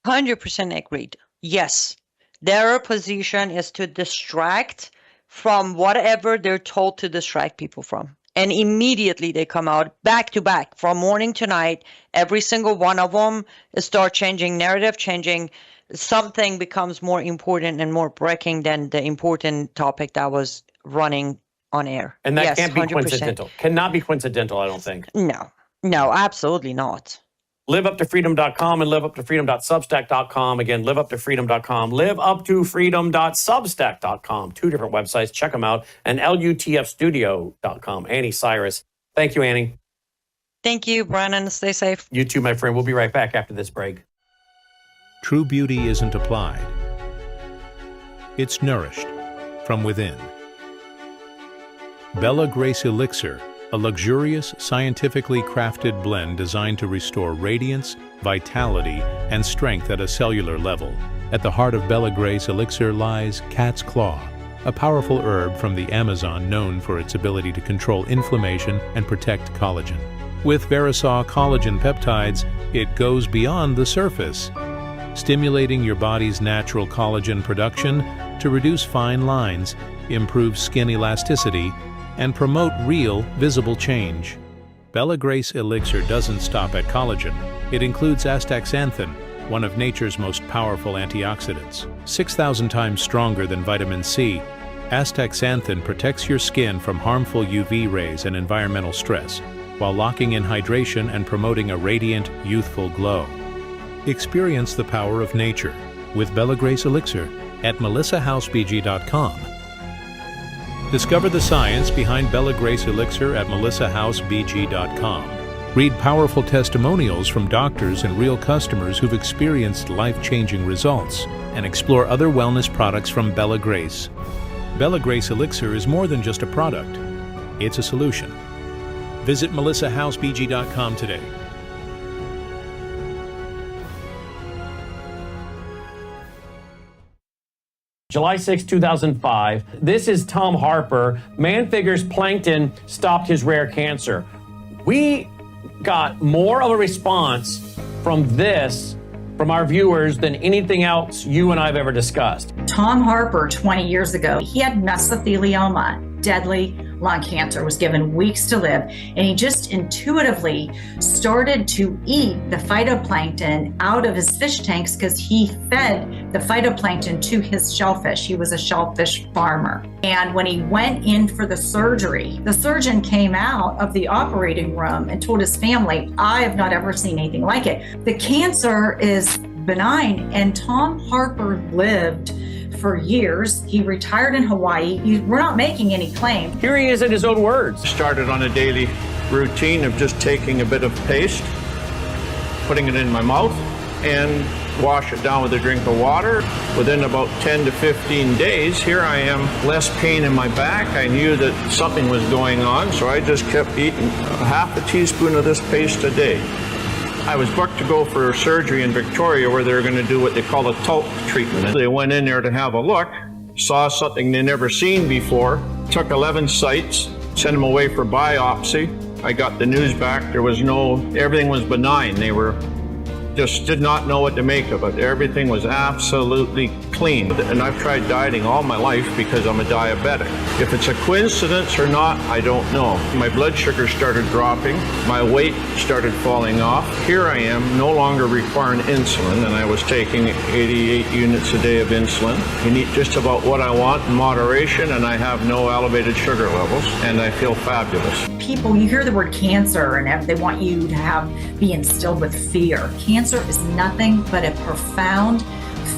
100% agreed. Yes. Their position is to distract from whatever they're told to distract people from. And immediately they come out back to back from morning to night. Every single one of them start changing narrative, changing something becomes more important and more breaking than the important topic that was running on air. And that yes, can't be 100%. coincidental. Cannot be coincidental, I don't think. No, absolutely not. LiveUpToFreedom.com and LiveUpToFreedom.substack.com. Again, LiveUpToFreedom.com, LiveUpToFreedom.substack.com. Two different websites. Check them out. And LUTFstudio.com. Annie Cyrus. Thank you, Annie. Thank you, Brannon. Stay safe. You too, my friend. We'll be right back after this break. True beauty isn't applied. It's nourished from within. Bella Grace Elixir, a luxurious, scientifically crafted blend designed to restore radiance, vitality, and strength at a cellular level. At the heart of Bella Grace Elixir lies cat's claw, a powerful herb from the Amazon known for its ability to control inflammation and protect collagen. With Verisaw collagen peptides, it goes beyond the surface, stimulating your body's natural collagen production to reduce fine lines, improve skin elasticity, and promote real, visible change. Bella Grace Elixir doesn't stop at collagen. It includes astaxanthin, one of nature's most powerful antioxidants. 6,000 times stronger than vitamin C, astaxanthin protects your skin from harmful UV rays and environmental stress, while locking in hydration and promoting a radiant, youthful glow. Experience the power of nature with Bella Grace Elixir at melissahousebg.com. Discover the science behind Bella Grace Elixir at melissahousebg.com. Read powerful testimonials from doctors and real customers who've experienced life-changing results, and explore other wellness products from Bella Grace. Bella Grace Elixir is more than just a product. It's a solution. Visit melissahousebg.com today. July 6, 2005. This is Tom Harper. Man figures plankton stopped his rare cancer. We got more of a response from this from our viewers than anything else you and I have ever discussed. Tom Harper, 20 years ago, he had mesothelioma, deadly lung cancer, was given weeks to live, and he just intuitively started to eat the phytoplankton out of his fish tanks because he fed the phytoplankton to his shellfish. He was a shellfish farmer. And when he went in for the surgery, the surgeon came out of the operating room and told his family, I have not ever seen anything like it. The cancer is benign, and Tom Harper lived for years. He retired in Hawaii. We're not making any claim. Here he is in his own words. Started on a daily routine of just taking a bit of paste, putting it in my mouth, and wash it down with a drink of water. Within about 10 to 15 days, here I am, less pain in my back. I knew that something was going on, so I just kept eating half a teaspoon of this paste a day. I was booked to go for surgery in Victoria where they were going to do what they call a talc treatment. They went in there to have a look, saw something they never seen before, took 11 sites, sent them away for biopsy. I got the news back. Everything was benign. They just did not know what to make of it. Everything was absolutely clean. And I've tried dieting all my life because I'm a diabetic. If it's a coincidence or not, I don't know. My blood sugar started dropping. My weight started falling off. Here I am, no longer requiring insulin, and I was taking 88 units a day of insulin. I can eat just about what I want in moderation, and I have no elevated sugar levels, and I feel fabulous. People, you hear the word cancer and they want you to be instilled with fear. Cancer is nothing but a profound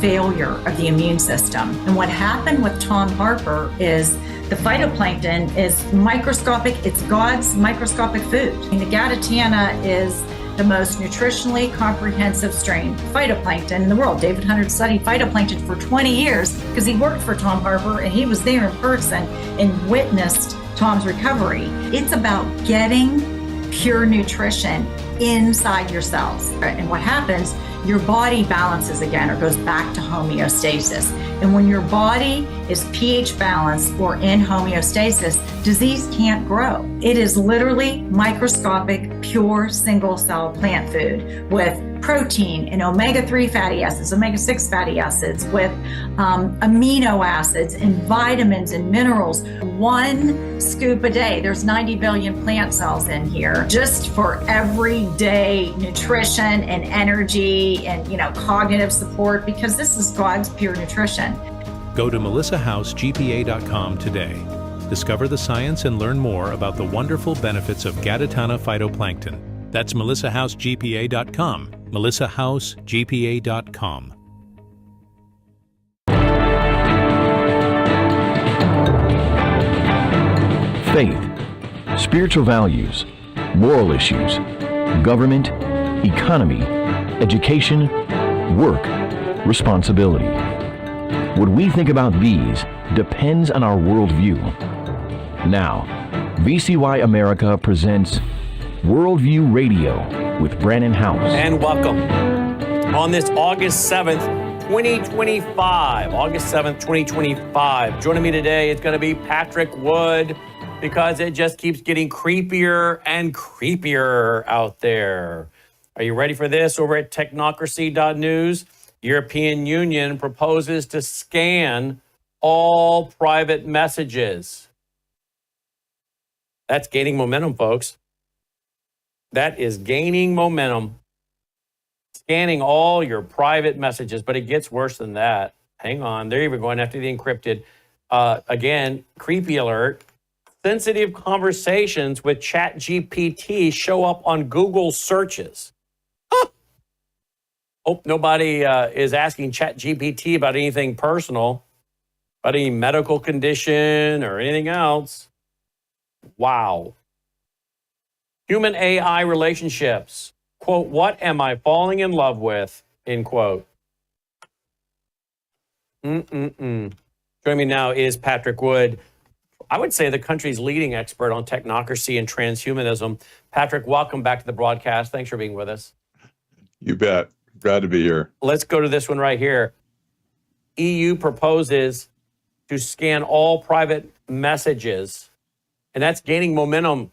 failure of the immune system. And what happened with Tom Harper is the phytoplankton is microscopic. It's God's microscopic food. And the Gadatana is the most nutritionally comprehensive strain phytoplankton in the world. David Hunter studied phytoplankton for 20 years because he worked for Tom Harper and he was there in person and witnessed Tom's recovery. It's about getting pure nutrition inside your cells. And what happens, your body balances again or goes back to homeostasis. And when your body is pH balanced or in homeostasis, disease can't grow. It is literally microscopic, pure single cell plant food with protein and omega-3 fatty acids, omega-6 fatty acids, with amino acids and vitamins and minerals. 1 scoop a day. There's 90 billion plant cells in here just for everyday nutrition and energy and, cognitive support, because this is God's pure nutrition. Go to melissahousegpa.com today. Discover the science and learn more about the wonderful benefits of Gadatana phytoplankton. That's melissahousegpa.com. melissahousegpa.com. Faith, spiritual values, moral issues, government, economy, education, work, responsibility. What we think about these depends on our worldview. Now, VCY America presents Worldview Radio with Brannon Howse. And welcome. On this August 7th, 2025, August 7th, 2025. Joining me today is going to be Patrick Wood, because it just keeps getting creepier and creepier out there. Are you ready for this? Over at technocracy.news, European Union proposes to scan all private messages. That's gaining momentum, folks. That is gaining momentum. Scanning all your private messages, but it gets worse than that. Hang on, they're even going after the encrypted. Again, creepy alert. Sensitive conversations with ChatGPT show up on Google searches. Hope nobody is asking ChatGPT about anything personal, about any medical condition or anything else. Wow. Human AI relationships. Quote, what am I falling in love with? End quote. Joining me now is Patrick Wood. I would say the country's leading expert on technocracy and transhumanism. Patrick, welcome back to the broadcast. Thanks for being with us. You bet. Glad to be here. Let's go to this one right here. EU proposes to scan all private messages, and that's gaining momentum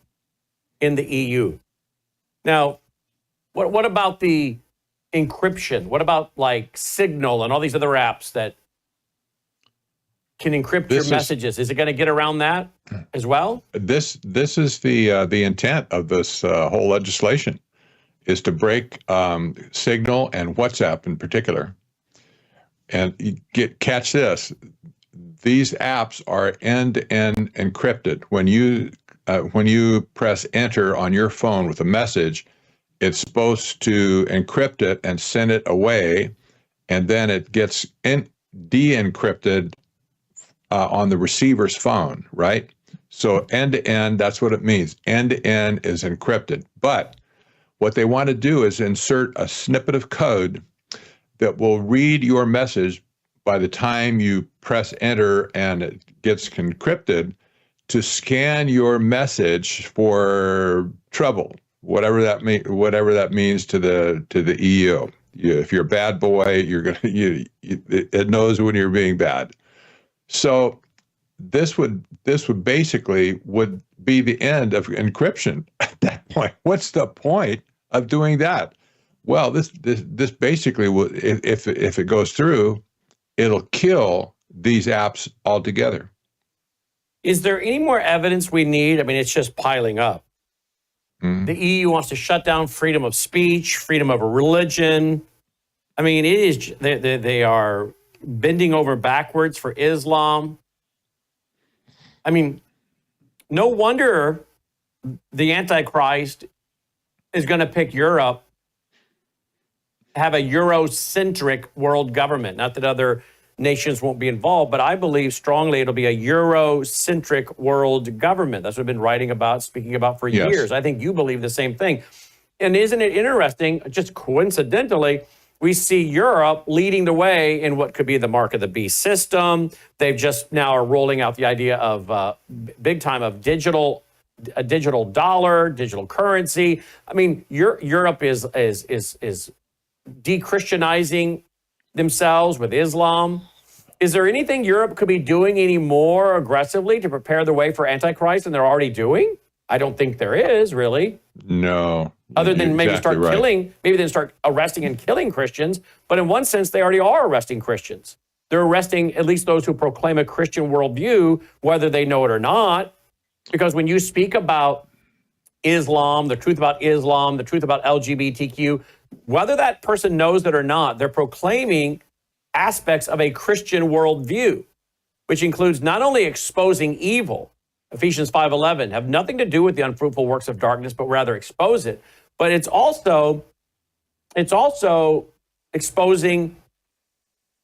in the EU. Now, what about the encryption? What about like Signal and all these other apps that can encrypt your messages? Is it going to get around that as well? This is the intent of this whole legislation, is to break Signal and WhatsApp in particular. And catch this: these apps are end-to-end encrypted. When you press enter on your phone with a message, it's supposed to encrypt it and send it away, and then it gets de-encrypted on the receiver's phone, right? So end-to-end, that's what it means. End-to-end is encrypted. But what they want to do is insert a snippet of code that will read your message by the time you press enter and it gets encrypted, to scan your message for trouble, whatever that means to the EU. If you're a bad boy, it knows when you're being bad. So this would basically be the end of encryption at that point. What's the point of doing that? Well, this basically will, if it goes through, it'll kill these apps altogether. Is there any more evidence we need? I mean, it's just piling up. Mm-hmm. The EU wants to shut down freedom of speech, freedom of religion. I mean, it is they are bending over backwards for Islam. I mean, no wonder the Antichrist is going to pick Europe, have a Eurocentric world government. Not that other nations won't be involved, but I believe strongly it'll be a Eurocentric world government. That's what I've been writing about, speaking about for years. I think you believe the same thing. And isn't it interesting, just coincidentally, we see Europe leading the way in what could be the mark of the beast system. They've just now are rolling out the idea of big time of a digital dollar, digital currency. I mean, Europe is de-Christianizing themselves with Islam. Is there anything Europe could be doing any more aggressively to prepare the way for Antichrist than they're already doing? I don't think there is, really. No. Other than maybe start killing, maybe then start arresting and killing Christians. But in one sense, they already are arresting Christians. They're arresting at least those who proclaim a Christian worldview, whether they know it or not. Because when you speak about Islam, the truth about Islam, the truth about LGBTQ, whether that person knows it or not, they're proclaiming aspects of a Christian worldview, which includes not only exposing evil, Ephesians 5:11, have nothing to do with the unfruitful works of darkness, but rather expose it. But it's also exposing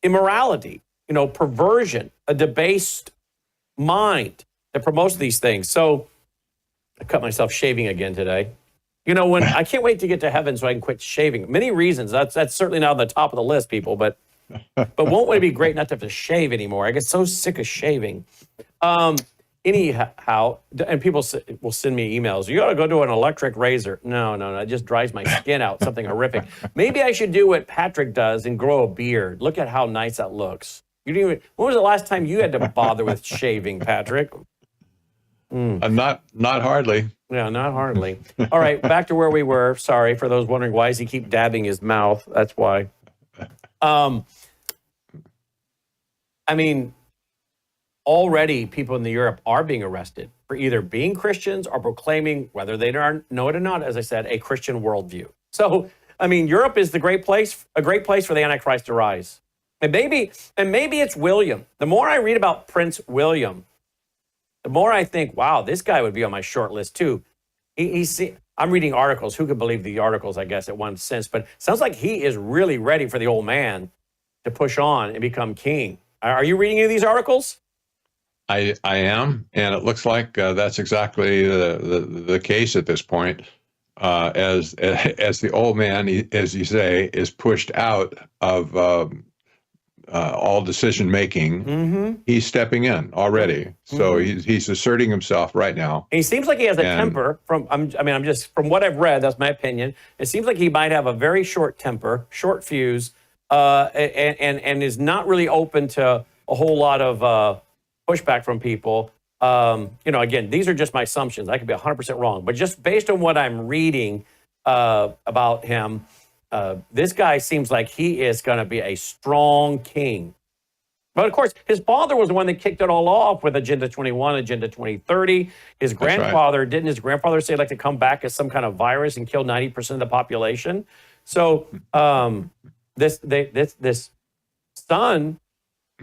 immorality, perversion, a debased mind that promotes these things. So I cut myself shaving again today. When I can't wait to get to heaven so I can quit shaving. Many reasons. That's certainly not on the top of the list, people. But won't it be great not to have to shave anymore? I get so sick of shaving. anyhow, and people will send me emails. You got to go to an electric razor. No, it just dries my skin out. Something horrific. Maybe I should do what Patrick does and grow a beard. Look at how nice that looks. You didn't even. When was the last time you had to bother with shaving, Patrick? Not hardly. Yeah, not hardly. All right, back to where we were. Sorry for those wondering why does he keep dabbing his mouth. That's why. I mean, already people in Europe are being arrested for either being Christians or proclaiming, whether they know it or not, as I said, a Christian worldview. So, I mean, Europe is a great place for the Antichrist to rise. And maybe it's William. The more I read about Prince William, the more I think, wow, this guy would be on my short list too. I'm reading articles. Who could believe the articles, I guess, at one sense. But it sounds like he is really ready for the old man to push on and become king. Are you reading any of these articles? I am, and it looks like that's exactly the case at this point. As the old man, as you say, is pushed out of all decision making, he's stepping in already. So he's asserting himself right now. And he seems like he has a temper. From what I've read, that's my opinion. It seems like he might have a very short temper, short fuse, and is not really open to a whole lot of pushback from people. Again, these are just my assumptions. I could be 100% wrong, but just based on what I'm reading about him, this guy seems like he is going to be a strong king. But of course, his father was the one that kicked it all off with Agenda 21, Agenda 2030. His grandfather, didn't his grandfather say like to come back as some kind of virus and kill 90% of the population? So this son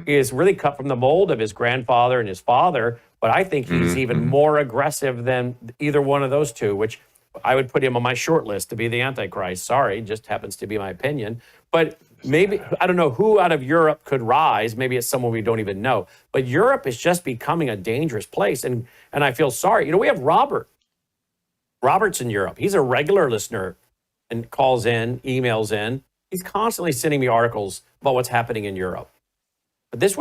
is really cut from the mold of his grandfather and his father, but I think he's even more aggressive than either one of those two, which I would put him on my short list to be the Antichrist. Sorry, just happens to be my opinion. But maybe, I don't know who out of Europe could rise. Maybe it's someone we don't even know. But Europe is just becoming a dangerous place. And I feel sorry. We have Robert. Robert's in Europe. He's a regular listener and calls in, emails in. He's constantly sending me articles about what's happening in Europe. But this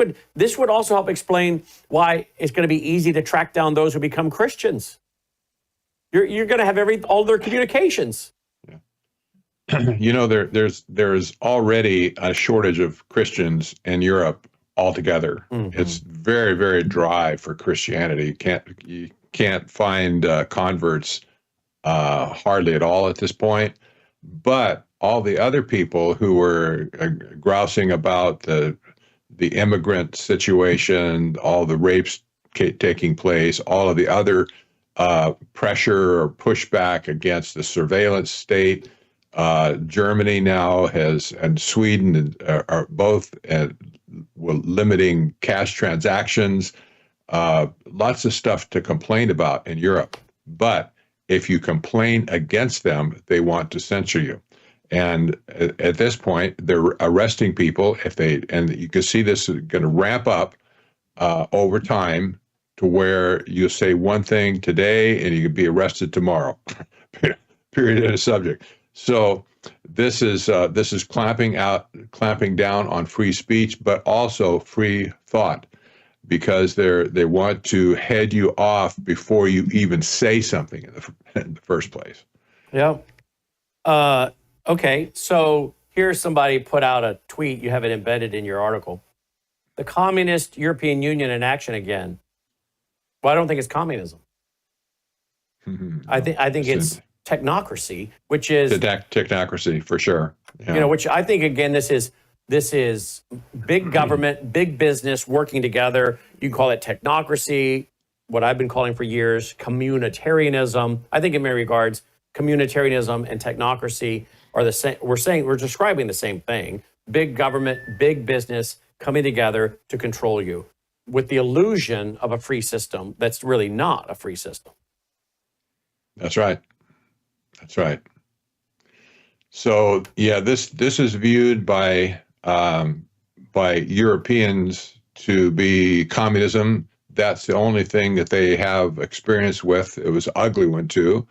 would also help explain why it's going to be easy to track down those who become Christians. You're going to have all their communications. Yeah. There's already a shortage of Christians in Europe altogether. It's very, very dry for Christianity. You can't find converts hardly at all at this point. But all the other people who were grousing about the immigrant situation, all the rapes taking place, all of the other pressure or pushback against the surveillance state. Germany now and Sweden are both limiting cash transactions. Lots of stuff to complain about in Europe. But if you complain against them, they want to censor you. And at this point, they're arresting people and you can see this is going to ramp up over time to where you say one thing today and you could be arrested tomorrow. Period of subject. So this is clamping down on free speech, but also free thought, because they want to head you off before you even say something in the first place. Yeah. Okay, so here's somebody put out a tweet. You have it embedded in your article. The Communist European Union in action again. Well, I don't think it's communism. I think it's technocracy, which is technocracy for sure. Yeah. Which I think again, this is big government, big business working together. You can call it technocracy. What I've been calling for years, communitarianism. I think in many regards, communitarianism and technocracy are the same. We're describing the same thing. Big government, big business coming together to control you with the illusion of a free system that's really not a free system. That's right. That's right. So yeah, this is viewed by Europeans to be communism. That's the only thing that they have experience with. It was an ugly one too.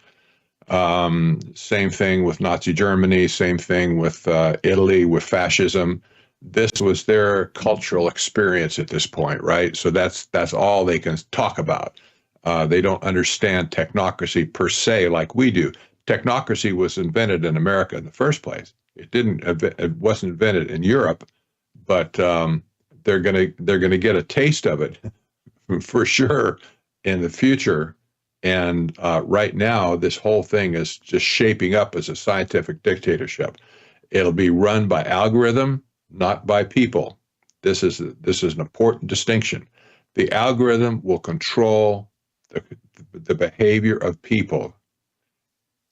Same thing with Nazi Germany. Same thing with Italy with fascism. this was their cultural experience at this point, right? So that's all they can talk about. They don't understand technocracy per se like we do. Technocracy was invented in America in the first place. It wasn't invented in Europe, but they're gonna get a taste of it for sure in the future. And right now, this whole thing is just shaping up as a scientific dictatorship. It'll be run by algorithm, not by people. This is an important distinction. The algorithm will control the behavior of people.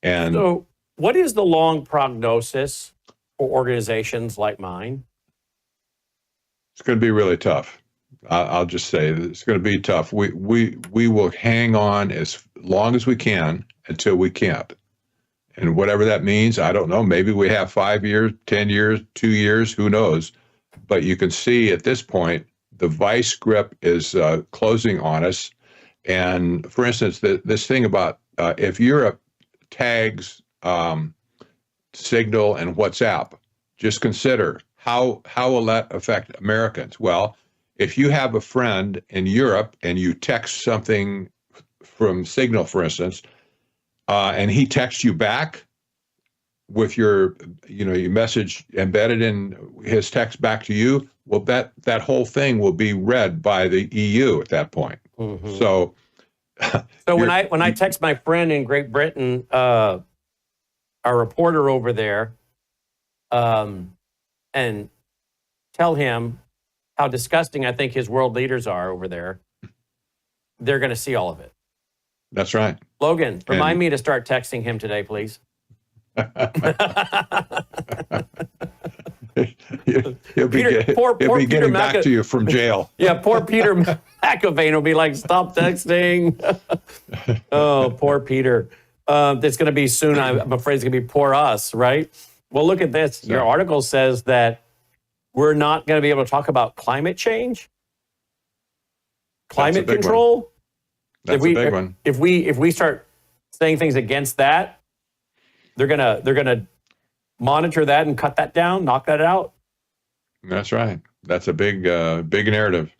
And so, what is the long prognosis for organizations like mine? It's going to be really tough. I'll just say that it's going to be tough. We will hang on as long as we can until we can't. And whatever that means, I don't know. Maybe we have 5 years, 10 years, 2 years, who knows? But you can see at this point, the vice grip is closing on us. And for instance, this thing about if Europe tags Signal and WhatsApp, just consider how will that affect Americans? Well, if you have a friend in Europe and you text something from Signal, for instance, and he texts you back with your message embedded in his text back to you, well, that whole thing will be read by the EU at that point. Mm-hmm. So when I text my friend in Great Britain, our reporter over there, and tell him how disgusting I think his world leaders are over there, they're going to see all of it. That's right. Logan, remind me to start texting him today, please. He'll be getting back to you from jail. Yeah, poor Peter McAvane will be like, stop texting. Oh, poor Peter. It's going to be soon, I'm afraid it's going to be poor us, right? Well, look at this. Your article says that we're not going to be able to talk about climate change, climate control. That's a big one. If we start saying things against that, they're gonna monitor that and cut that down, knock that out. That's right. That's a big narrative.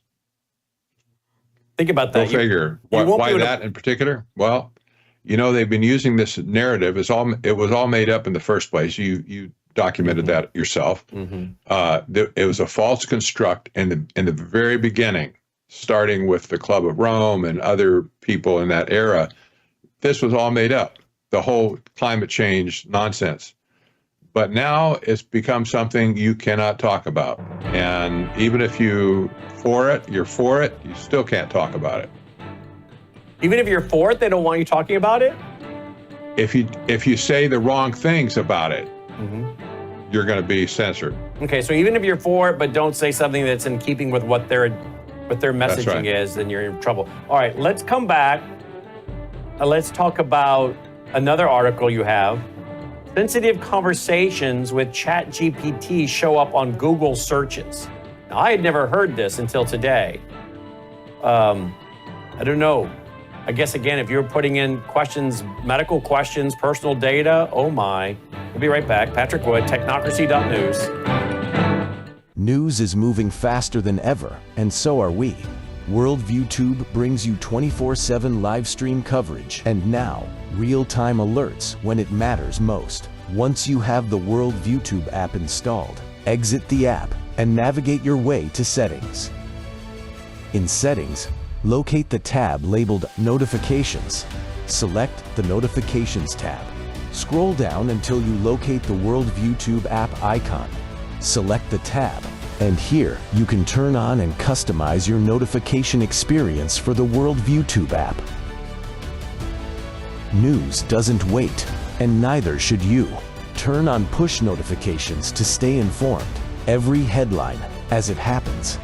Think about that. Go figure. Why that in particular? Well, they've been using this narrative. It was all made up in the first place. You documented that yourself. Mm-hmm. It was a false construct in the very beginning, starting with the Club of Rome and other people in that era. This was all made up, the whole climate change nonsense. But now it's become something you cannot talk about. And even if you're for it, you still can't talk about it. Even if you're for it, they don't want you talking about it? If you say the wrong things about it, mm-hmm. you're going to be censored. Okay, so even if you're for it, but don't say something that's in keeping with what their messaging is, then you're in trouble. All right, let's come back. Let's talk about another article you have. Sensitive conversations with ChatGPT show up on Google searches. Now, I had never heard this until today. I don't know. I guess, again, if you're putting in questions, medical questions, personal data, oh my. We'll be right back. Patrick Wood, technocracy.news. News is moving faster than ever, and so are we. WorldviewTube brings you 24/7 live stream coverage and now real-time alerts when it matters most. Once you have the WorldviewTube app installed, exit the app and navigate your way to Settings. In Settings, locate the tab labeled Notifications. Select the Notifications tab. Scroll down until you locate the WorldviewTube app icon. Select the tab, and here you can turn on and customize your notification experience for the WorldviewTube app. News doesn't wait, and neither should you. Turn on push notifications to stay informed. Every headline as it happens.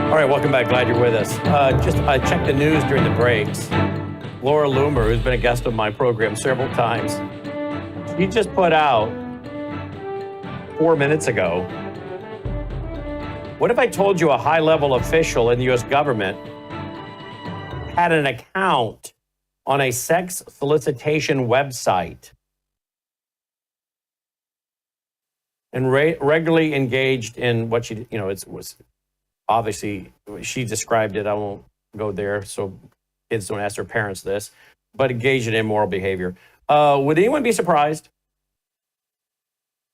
All right, welcome back. Glad you're with us. I checked the news during the breaks. Laura Loomer, who's been a guest of my program several times, she just put out 4 minutes ago. What if I told you a high-level official in the U.S. government had an account on a sex solicitation website and regularly engaged in what she, it was obviously, she described it. I won't go there, so kids don't ask their parents this, but engaged in immoral behavior. Would anyone be surprised?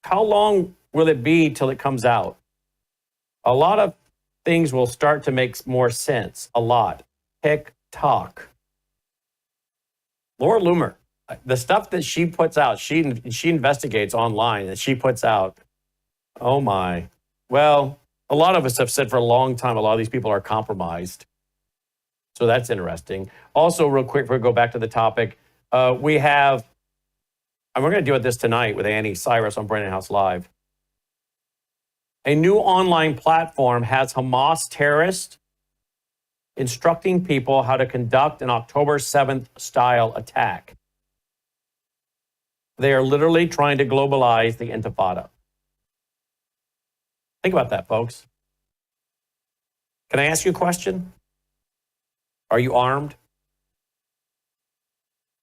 How long will it be till it comes out? A lot of things will start to make more sense. A lot. TikTok. Laura Loomer, the stuff that she puts out, she investigates online and she puts out. Oh my. Well, a lot of us have said for a long time, a lot of these people are compromised. So that's interesting. Also, real quick, before we go back to the topic, we have, and we're going to deal with this tonight with Annie Cyrus on Brannon Howse Live. A new online platform has Hamas terrorists instructing people how to conduct an October 7th style attack. They are literally trying to globalize the Intifada. Think about that, folks. Can I ask you a question? Are you armed?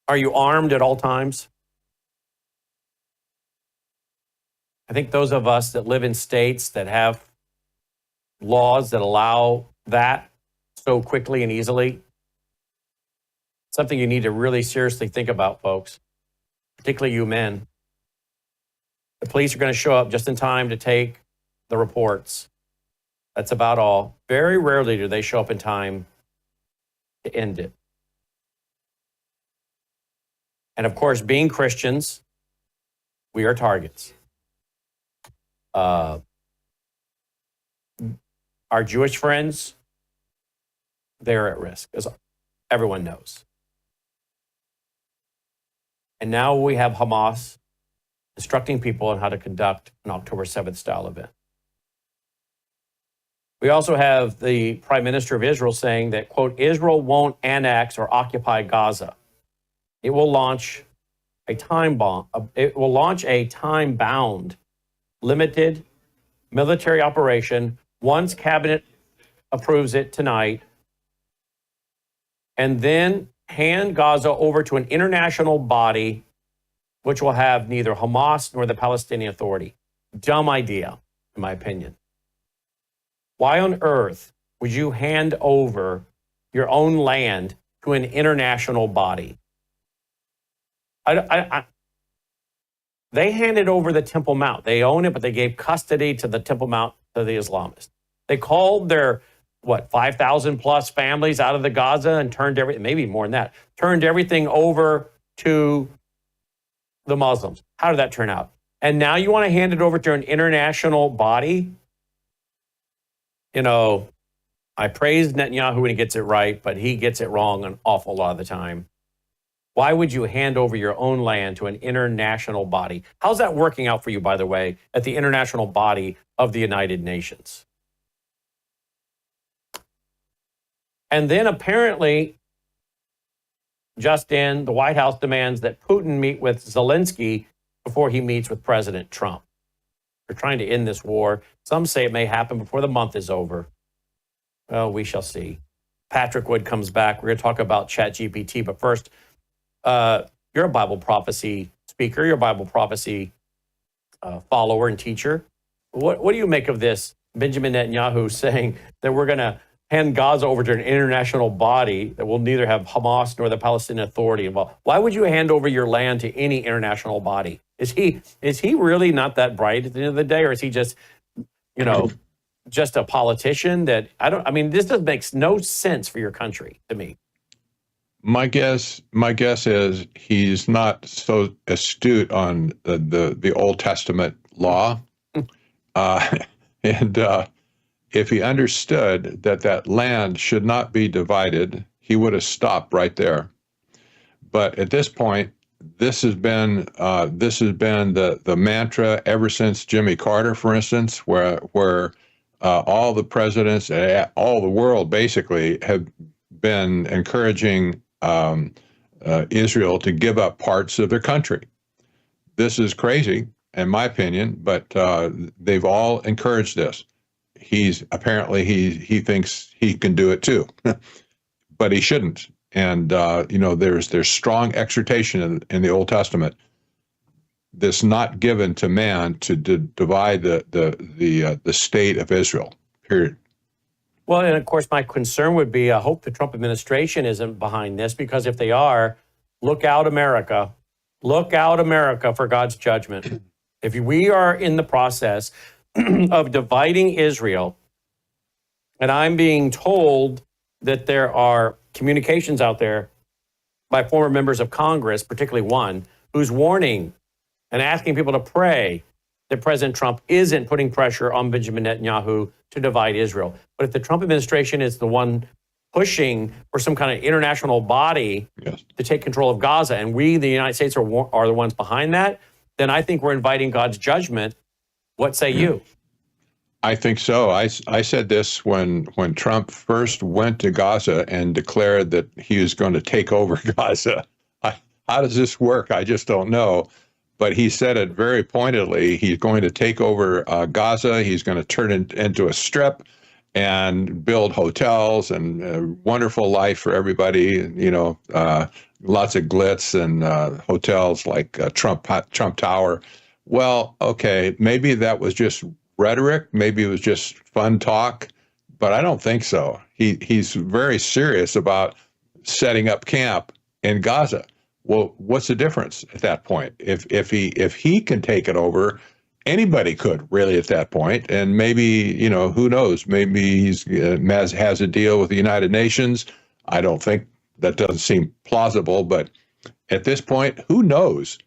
Are you armed at all times? I think those of us that live in states that have laws that allow that so quickly and easily, something you need to really seriously think about, folks, particularly you men. The police are going to show up just in time to take the reports. That's about all. Very rarely do they show up in time to end it. And of course, being Christians, we are targets. Our Jewish friends, they're at risk, as everyone knows. And now we have Hamas instructing people on how to conduct an October 7th style event. We also have the Prime Minister of Israel saying that, quote, Israel won't annex or occupy Gaza. It will launch a time-bound, limited military operation once cabinet approves it tonight, and then hand Gaza over to an international body which will have neither Hamas nor the Palestinian Authority. Dumb idea, in my opinion. Why on earth would you hand over your own land to an international body? They handed over the Temple Mount. They own it, but they gave custody to the Temple Mount to the Islamists. They called their, 5,000 plus families out of the Gaza and turned maybe more than that, turned everything over to the Muslims. How did that turn out? And now you want to hand it over to an international body? I praise Netanyahu when he gets it right, but he gets it wrong an awful lot of the time. Why would you hand over your own land to an international body? How's that working out for you, by the way, at the international body of the United Nations? And then apparently, just in, the White House demands that Putin meet with Zelensky before he meets with President Trump. They're trying to end this war. Some say it may happen before the month is over. Well, we shall see. Patrick Wood comes back. We're going to talk about ChatGPT, but first, you're a Bible prophecy speaker. You're a Bible prophecy follower and teacher. What do you make of this? Benjamin Netanyahu saying that we're going to hand Gaza over to an international body that will neither have Hamas nor the Palestinian Authority involved. Why would you hand over your land to any international body? Is he really not that bright at the end of the day, or is he just, just a politician that this just makes no sense for your country to me. My guess is he's not so astute on the Old Testament law, and if he understood that land should not be divided, he would have stopped right there. But at this point, this has been the mantra ever since Jimmy Carter, for instance, where all the presidents, all the world basically have been encouraging Israel to give up parts of their country. This is crazy. in my opinion, but they've all encouraged this. He's apparently he thinks he can do it too, but he shouldn't. And there's strong exhortation in the Old Testament. This not given to man to divide the state of Israel. Period. Well, and of course, my concern would be, I hope the Trump administration isn't behind this, because if they are, look out, America. Look out, America, for God's judgment. If we are in the process of dividing Israel, and I'm being told that there are communications out there by former members of Congress, particularly one, who's warning and asking people to pray that President Trump isn't putting pressure on Benjamin Netanyahu to divide Israel. But if the Trump administration is the one pushing for some kind of international body to take control of Gaza, and we, the United States, are the ones behind that, then I think we're inviting God's judgment. What say you? I think so. I said this when Trump first went to Gaza and declared that he was going to take over Gaza. How does this work? I just don't know. But he said it very pointedly. He's going to take over Gaza. He's going to turn it into a strip and build hotels and a wonderful life for everybody. Lots of glitz and hotels like Trump Tower. Well, okay, maybe that was just rhetoric. Maybe it was just fun talk, but I don't think so. He's very serious about setting up camp in Gaza. Well, what's the difference at that point? If he can take it over, anybody could really at that point. And maybe, who knows? Maybe has a deal with the United Nations. I don't think that doesn't seem plausible, but at this point, who knows?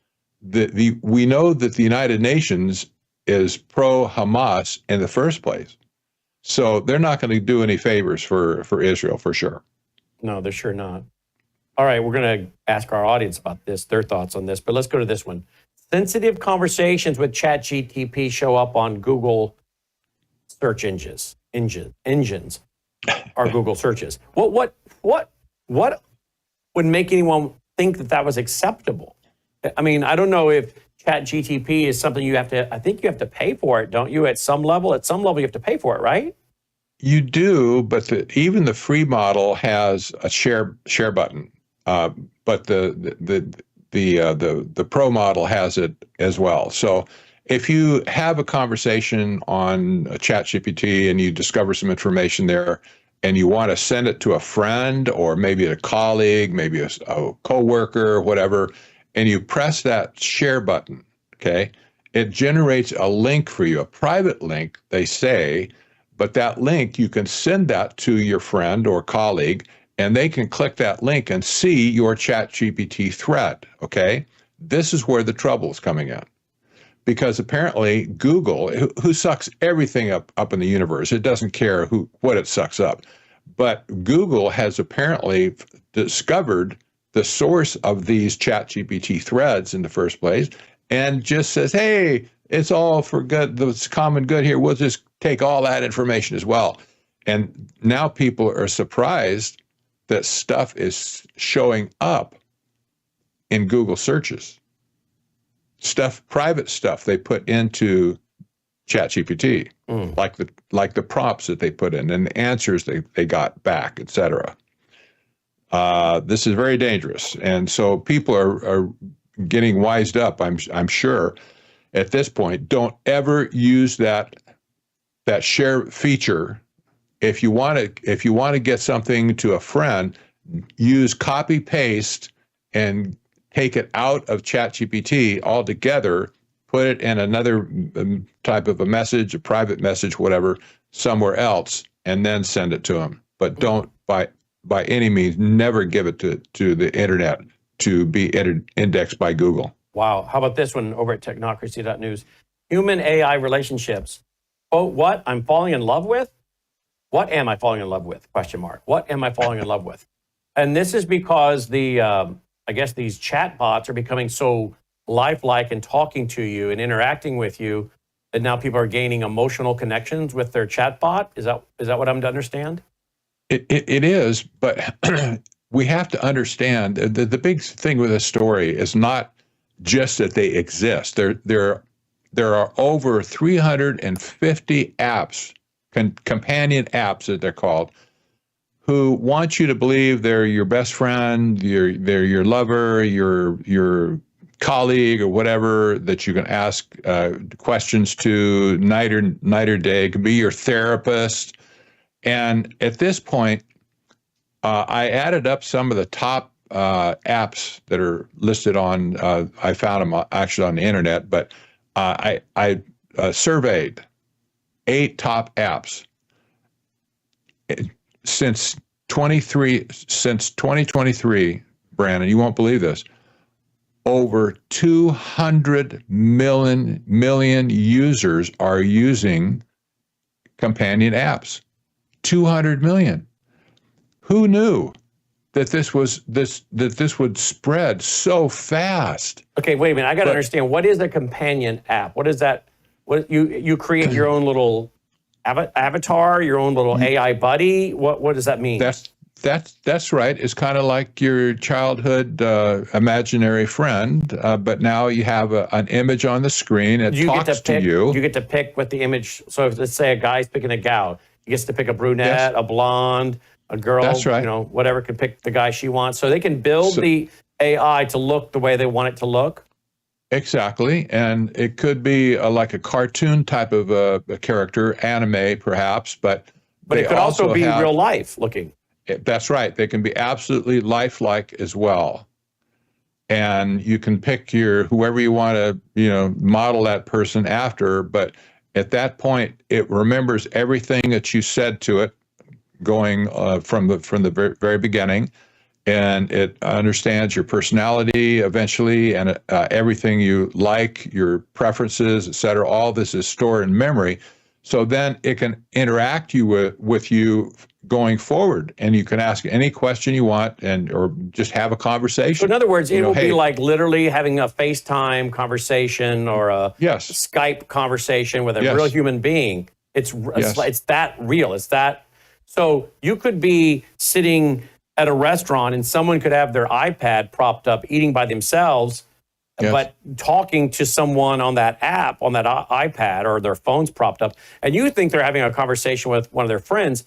We know that the United Nations is pro-Hamas in the first place. So they're not going to do any favors for Israel, for sure. No, they're sure not. All right, we're going to ask our audience about this, their thoughts on this, but let's go to this one. Sensitive conversations with ChatGPT show up on Google search engines or Google searches. What would make anyone think that was acceptable? I mean, I don't know if ChatGPT is something I think you have to pay for it, don't you? At some level you have to pay for it, right? You do, but even the free model has a share button. But the pro model has it as well. So if you have a conversation on a ChatGPT and you discover some information there, and you want to send it to a friend or maybe a colleague, maybe a coworker, whatever, and you press that share button, okay, it generates a link for you, a private link, they say, but that link, you can send that to your friend or colleague, and they can click that link and see your ChatGPT thread, okay? This is where the trouble is coming in. Because apparently Google, who sucks everything up in the universe, it doesn't care what it sucks up, but Google has apparently discovered the source of these ChatGPT threads in the first place and just says, hey, it's all for good, it's common good here, we'll just take all that information as well. And now people are surprised that stuff is showing up in Google searches. Private stuff they put into ChatGPT, like the prompts that they put in and the answers they got back, etc. This is very dangerous, and so people are getting wised up. I'm sure at this point. Don't ever use that share feature. If you want to get something to a friend, use copy paste and take it out of ChatGPT altogether, put it in another type of a message, a private message, whatever, somewhere else, and then send it to them. But don't, by any means, never give it to the internet to be indexed by Google. Wow. How about this one over at technocracy.news? Human AI relationships. Quote, what I'm falling in love with? What am I falling in love with? Question mark. What am I falling in love with? And this is because I guess these chat bots are becoming so lifelike and talking to you and interacting with you that now people are gaining emotional connections with their chat bot. Is that what I'm to understand? It is, but we have to understand the big thing with this story is not just that they exist. They're there are over 350 apps, companion apps that they're called, who want you to believe they're your best friend, they're your lover, your colleague, or whatever that you can ask questions to night or day. It could be your therapist. And at this point, I added up some of the top apps that are listed on. I found them actually on the internet, but I surveyed 8 top apps. Since 2023, Brannon, you won't believe this, over 200 million users are using companion apps. 200 million. Who knew that this would spread so fast? Okay, wait a minute. I got to understand, what is a companion app? What is that? What you create your own little avatar, your own little AI buddy? What does that mean? That's right. It's kind of like your childhood imaginary friend, but now you have an image on the screen. It talks to you. You get to pick what the image. So if, let's say a guy's picking a gal, he gets to pick a brunette, a blonde, a girl. That's right. You know, whatever, can pick the guy she wants. So they can build the AI to look the way they want it to look. Exactly, and it could be like a cartoon type of a character, anime perhaps, but it could also be real life looking. That's right. They can be absolutely lifelike as well, and you can pick whoever you want to model that person after. But at that point, it remembers everything that you said to it, going from the very beginning. And it understands your personality eventually, and everything you like, your preferences, et cetera. All this is stored in memory. So then it can interact with you going forward, and you can ask any question you want, or just have a conversation. So in other words, it will be like literally having a FaceTime conversation or a Skype conversation with a real human being. It's that real. It's that. So you could be sitting at a restaurant and someone could have their iPad propped up eating by themselves, but talking to someone on that app, on that iPad, or their phone's propped up, and you think they're having a conversation with one of their friends.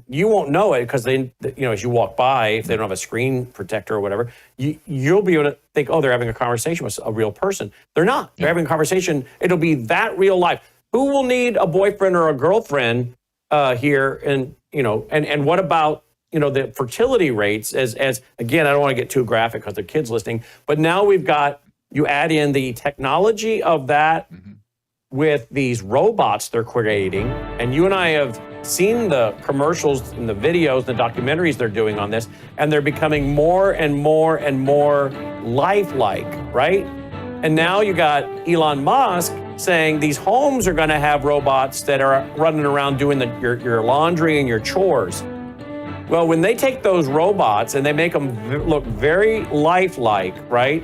You won't know it because they, as you walk by, if they don't have a screen protector or whatever, you'll be able to think, oh, they're having a conversation with a real person. They're not. They're having a conversation. It'll be that real life. Who will need a boyfriend or a girlfriend here? And what about the fertility rates, as again, I don't want to get too graphic because the kids listening, but now we've got, you add in the technology of that with these robots they're creating. And you and I have seen the commercials and the videos, the documentaries they're doing on this, and they're becoming more and more and more lifelike, right? And now you got Elon Musk saying these homes are going to have robots that are running around doing your laundry and your chores. Well, when they take those robots and they make them look very lifelike, right?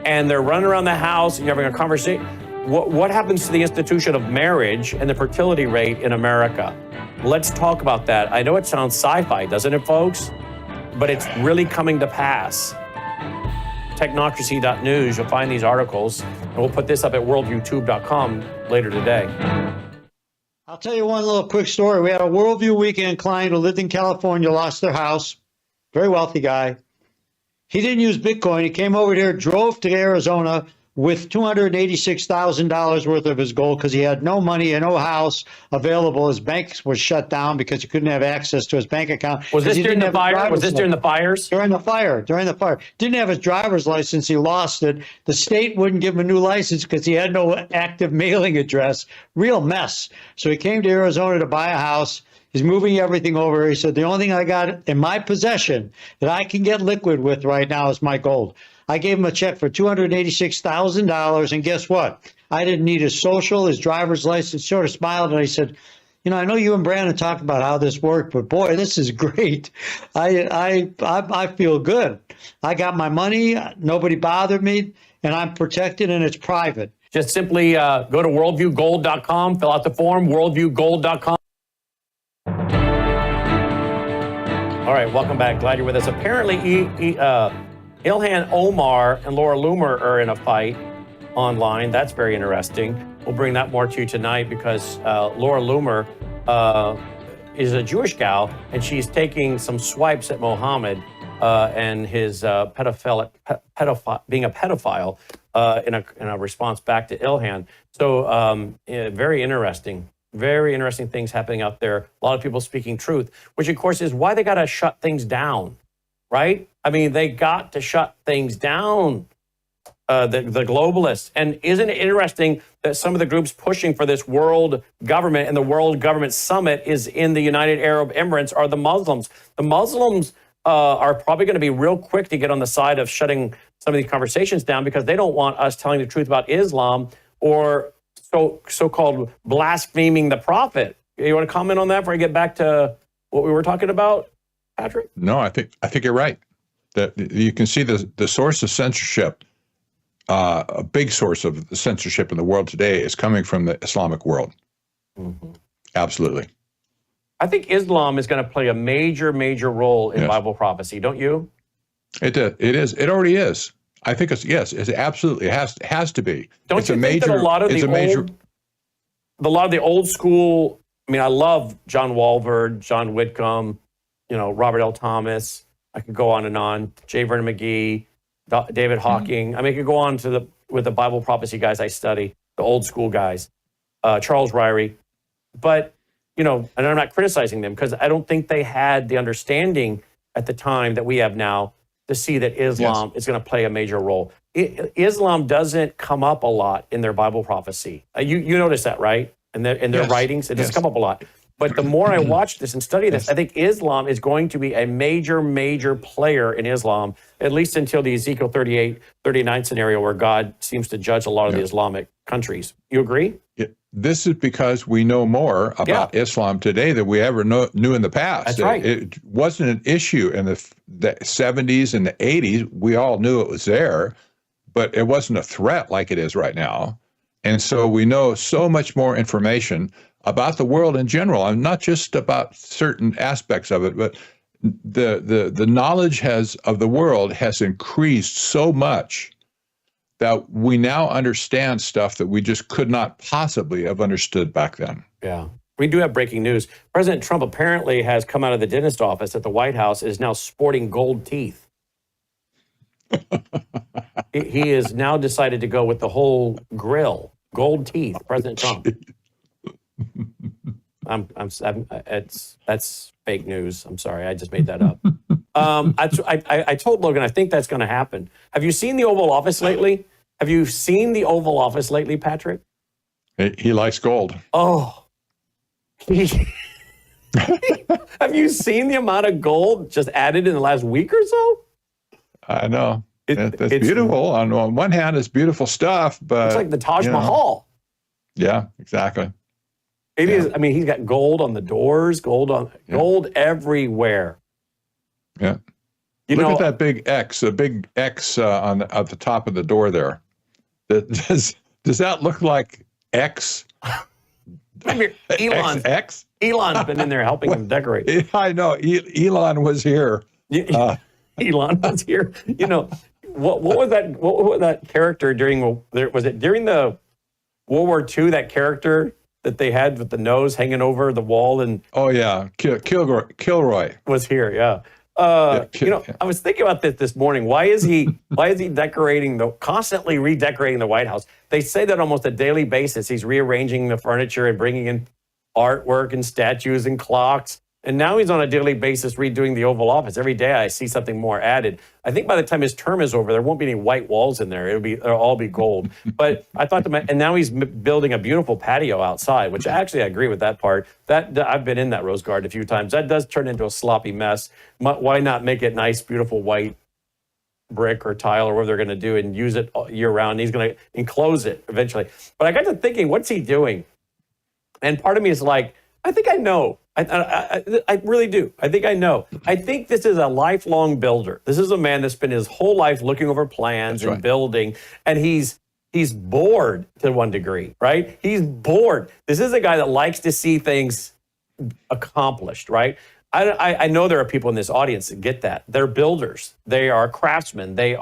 And they're running around the house and you're having a conversation. What happens to the institution of marriage and the fertility rate in America? Let's talk about that. I know it sounds sci-fi, doesn't it, folks? But it's really coming to pass. Technocracy.news, you'll find these articles. And we'll put this up at worldviewtube.com later today. I'll tell you one little quick story. We had a Worldview Weekend client who lived in California, lost their house, very wealthy guy. He didn't use Bitcoin. He came over here, drove to Arizona with $286,000 worth of his gold because he had no money and no house available. His bank was shut down because he couldn't have access to his bank account. Was this during the fire? Was this during the fires? During the fire. Didn't have his driver's license. He lost it. The state wouldn't give him a new license because he had no active mailing address. Real mess. So he came to Arizona to buy a house. He's moving everything over. He said, the only thing I got in my possession that I can get liquid with right now is my gold. I gave him a check for $286,000, and guess what? I didn't need his social, his driver's license. Sort of smiled, and I said, I know you and Brannon talked about how this worked, but boy, this is great. I feel good. I got my money. Nobody bothered me, and I'm protected, and it's private. Just simply go to worldviewgold.com, fill out the form, worldviewgold.com. All right, welcome back. Glad you're with us. Apparently, Ilhan Omar and Laura Loomer are in a fight. online. That's very interesting. We'll bring that more to you tonight because Laura Loomer is a Jewish gal, and she's taking some swipes at Mohammed and his being a pedophile in a response back to Ilhan. So very interesting things happening out there. A lot of people speaking truth, which of course is why they got to shut things down, right? I mean, they got to shut things down, the globalists. And isn't it interesting that some of the groups pushing for this world government and the World Government Summit is in the United Arab Emirates are the Muslims. The Muslims are probably going to be real quick to get on the side of shutting some of these conversations down because they don't want us telling the truth about Islam or so-called blaspheming the prophet. You want to comment on that before I get back to what we were talking about, Patrick? No, I think you're right. That you can see the source of censorship. A big source of the censorship in the world today is coming from the Islamic world. Mm-hmm. Absolutely. I think Islam is going to play a major role in Bible prophecy, don't you? It is. It already is. I think it's absolutely has to be. Don't it's you a think major, that a lot of the old school? I mean, I love John Walvoord, John Whitcomb, Robert L. Thomas. I could go on and on. J. Vernon McGee, David Hawking. I mean, I could go on with the Bible prophecy guys I study, the old school guys, Charles Ryrie. But and I'm not criticizing them because I don't think they had the understanding at the time that we have now to see that Islam is going to play a major role. Islam doesn't come up a lot in their Bible prophecy. You notice that, right? In their writings, it doesn't come up a lot. But the more I watch this and study this, I think Islam is going to be a major player in Islam, at least until the Ezekiel 38-39 scenario where God seems to judge a lot of the Islamic countries. You agree? This is because we know more about Islam today than we ever knew in the past. That's right. It wasn't an issue in the 70s and the 80s. We all knew it was there, but it wasn't a threat like it is right now. And so we know so much more information about the world in general, and not just about certain aspects of it, but the knowledge of the world has increased so much that we now understand stuff that we just could not possibly have understood back then. Yeah. We do have breaking news. President Trump apparently has come out of the dentist office at the White House, is now sporting gold teeth. He has now decided to go with the whole grill, gold teeth, President Trump. That's fake news. I'm sorry, I just made that up. I told Logan I think that's going to happen. Have you seen the Oval Office lately? Have you seen the Oval Office lately, Patrick? He likes gold. Oh, have you seen the amount of gold just added in the last week or so? I know. It's beautiful. On one hand, it's beautiful stuff, but it's like the Taj Mahal. Yeah, exactly. It is. I mean, he's got gold on the doors, gold everywhere. Yeah. Look at that big X, a big X at the top of the door there. Does that look like X? Elon's been in there helping him decorate. I know. Elon was here. Elon was here. What was that? What was that character during? Was it during the World War II? That character that they had with the nose hanging over the wall and Kilroy was here. Yeah. I was thinking about this morning. Why is he constantly redecorating the White House? They say that almost a daily basis. He's rearranging the furniture and bringing in artwork and statues and clocks. And now he's on a daily basis redoing the Oval Office. Every day I see something more added. I think by the time his term is over, there won't be any white walls in there. It'll all be gold. But I thought and now he's building a beautiful patio outside, which actually I agree with that part. That I've been in that rose garden a few times. That does turn into a sloppy mess. Why not make it nice, beautiful white brick or tile or whatever they're going to do and use it year round? He's going to enclose it eventually. But I got to thinking, what's he doing? And part of me is like, I think I know. I really do. I think I know. I think this is a lifelong builder. This is a man that spent his whole life looking over plans and building, and he's bored to one degree, right? He's bored. This is a guy that likes to see things accomplished, right? I know there are people in this audience that get that. They're builders. They are craftsmen. They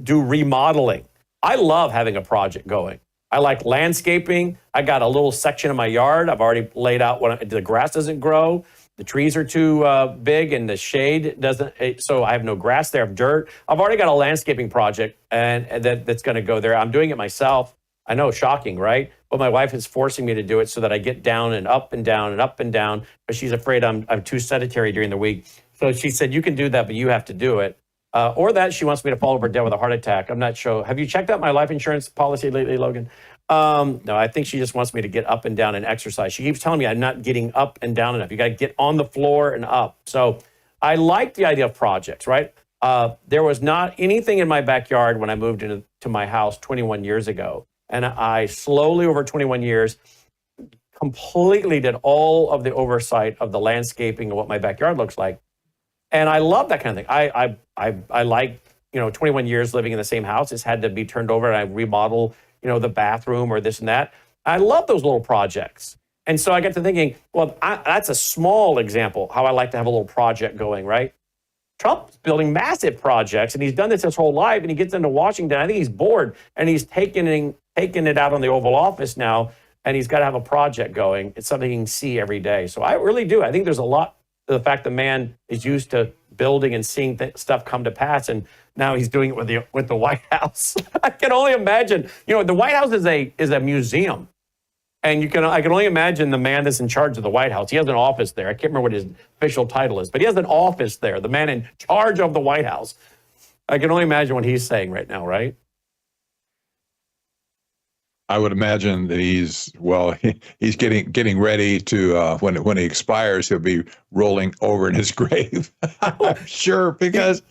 do remodeling. I love having a project going. I like landscaping. I got a little section of my yard. I've already laid out what the grass doesn't grow. The trees are too big and the shade doesn't, so I have no grass there, I have dirt. I've already got a landscaping project and that's gonna go there. I'm doing it myself. I know, shocking, right? But my wife is forcing me to do it so that I get down and up and down and up and down, but she's afraid I'm too sedentary during the week. So she said, you can do that, but you have to do it. Or that she wants me to fall over dead with a heart attack. I'm not sure. Have you checked out my life insurance policy lately, Logan? No, I think she just wants me to get up and down and exercise. She keeps telling me I'm not getting up and down enough. You got to get on the floor and up. So I like the idea of projects, right? There was not anything in my backyard when I moved into my house 21 years ago. And I slowly, over 21 years, completely did all of the oversight of the landscaping of what my backyard looks like. And I love that kind of thing. I like, 21 years living in the same house. It's had to be turned over and I remodel, the bathroom or this and that. I love those little projects. And so I got to thinking, well, that's a small example how I like to have a little project going, right? Trump's building massive projects and he's done this his whole life and he gets into Washington. I think he's bored and he's taking it out on the Oval Office now and he's got to have a project going. It's something he can see every day. So I really do. I think there's a lot to the fact the man is used to building and seeing stuff come to pass, and now he's doing it with the White House. I can only imagine. The White House is a museum, and I can only imagine the man that's in charge of the White House. He has an office there. I can't remember what his official title is, but he has an office there. The man in charge of the White House. I can only imagine what he's saying right now, right? I would imagine that he's getting ready to when he expires, he'll be rolling over in his grave. I'm sure, because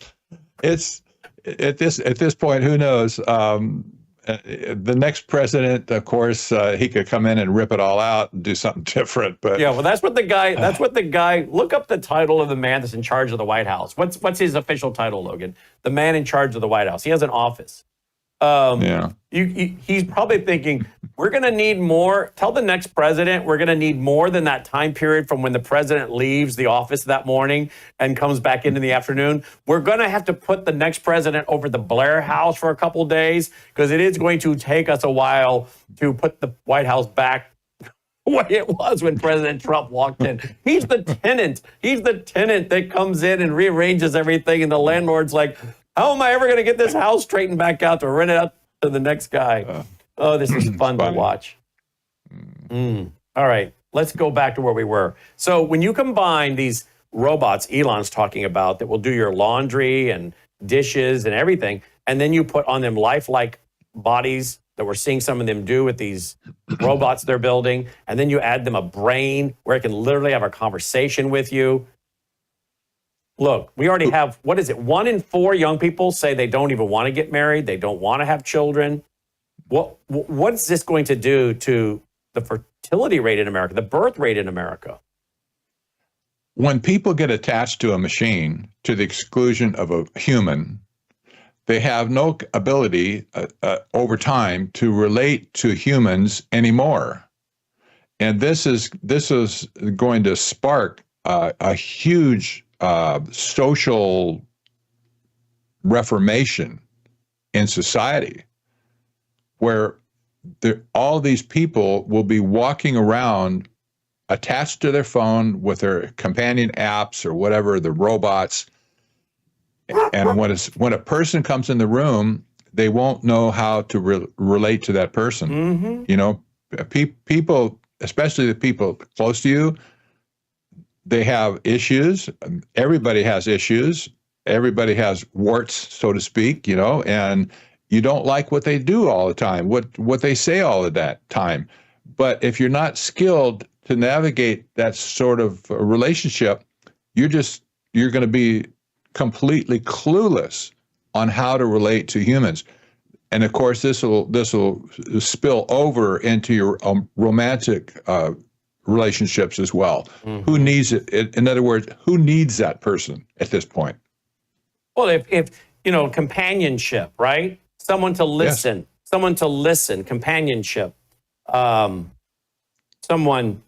it's at this point, who knows? The next president, of course, he could come in and rip it all out and do something different. But yeah, well, that's what the guy. Look up the title of the man that's in charge of the White House. What's his official title, Logan? The man in charge of the White House. He has an office. He's probably thinking, we're going to need more. Tell the next president we're going to need more than that time period from when the president leaves the office that morning and comes back in the afternoon. We're going to have to put the next president over the Blair House for a couple days because it is going to take us a while to put the White House back the way it was when President Trump walked in. He's the tenant. He's the tenant that comes in and rearranges everything, and the landlord's like, how am I ever going to get this house straightened back out to rent it out to the next guy? This is fun to watch. All right, let's go back to where we were. So when you combine these robots Elon's talking about that will do your laundry and dishes and everything, and then you put on them lifelike bodies that we're seeing some of them do with these robots they're building, and then you add them a brain where it can literally have a conversation with you. Look, we already have, 1 in 4 young people say they don't even want to get married. They don't want to have children. What's this going to do to the fertility rate in America, the birth rate in America? When people get attached to a machine to the exclusion of a human, they have no ability over time to relate to humans anymore. And this is going to spark a huge social reformation in society, where all these people will be walking around attached to their phone with their companion apps or whatever, the robots. And when a person comes in the room, they won't know how to relate to that person. Mm-hmm. People, especially the people close to you, they have issues. Everybody has issues. Everybody has warts, so to speak, and you don't like what they do all the time, what they say all of that time. But if you're not skilled to navigate that sort of relationship, you're going to be completely clueless on how to relate to humans. And of course, this will spill over into your romantic relationships as well. Mm-hmm. Who needs it? In other words, who needs that person at this point? Well, if companionship, right? Someone to listen, yes. Someone to listen, companionship. Someone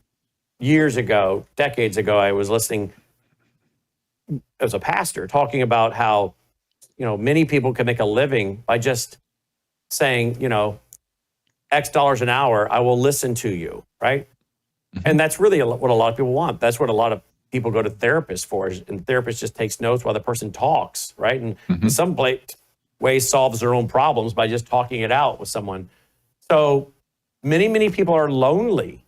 years ago, decades ago, I was listening as a pastor talking about how, many people can make a living by just saying, X dollars an hour, I will listen to you, right? And that's really what a lot of people want. That's what a lot of people go to therapists for, and the therapist just takes notes while the person talks, right? And in some ways solves their own problems by just talking it out with someone. So many people are lonely.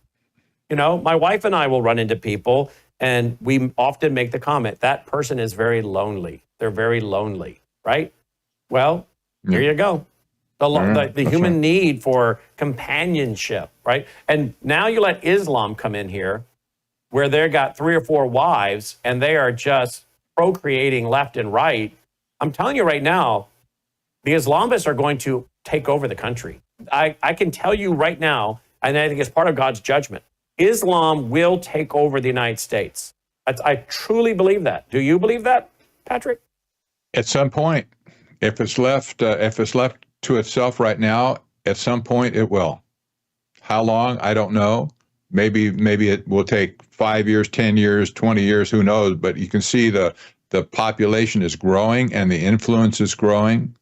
My wife and I will run into people, and we often make the comment, that person is very lonely. They're very lonely, right? Well, here you go. The human need for companionship, right? And now you let Islam come in here, where they've got 3 or 4 wives, and they are just procreating left and right. I'm telling you right now, the Islamists are going to take over the country. I can tell you right now, and I think it's part of God's judgment, Islam will take over the United States. I truly believe that. Do you believe that, Patrick? At some point, if it's left to itself right now, at some point it will. How long? I don't know. Maybe it will take 5 years, 10 years, 20 years, who knows? But you can see the population is growing and the influence is growing.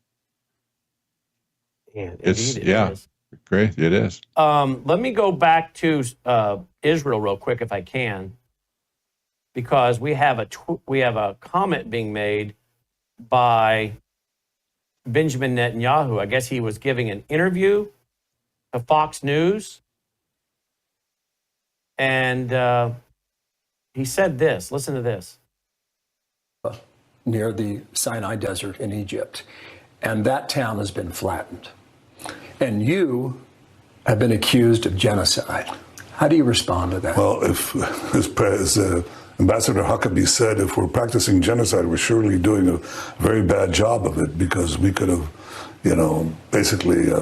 Yeah, it is. Great, it is. Let me go back to Israel real quick, if I can, because we have a comment being made by Benjamin Netanyahu. I guess he was giving an interview to Fox News, and he said this. Listen to this. Near the Sinai Desert in Egypt, and that town has been flattened. And you have been accused of genocide. How do you respond to that? Well, if, as Ambassador Huckabee said, if we're practicing genocide, we're surely doing a very bad job of it, because we could have, basically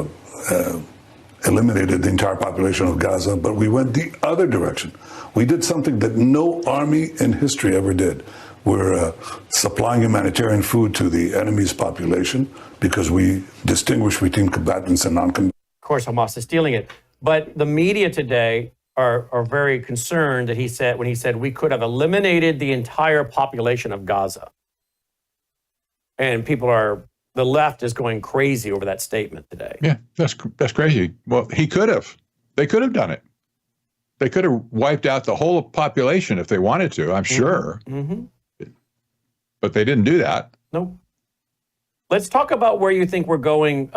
eliminated the entire population of Gaza, but we went the other direction. We did something that no army in history ever did. We're supplying humanitarian food to the enemy's population because we distinguish between combatants and non-combatants. Of course, Hamas is stealing it. But the media today are very concerned that when he said we could have eliminated the entire population of Gaza. And the left is going crazy over that statement today. Yeah, that's crazy. Well, he could have. They could have done it. They could have wiped out the whole population if they wanted to, I'm sure. Mm-hmm. But they didn't do that. Nope. Let's talk about where you think we're going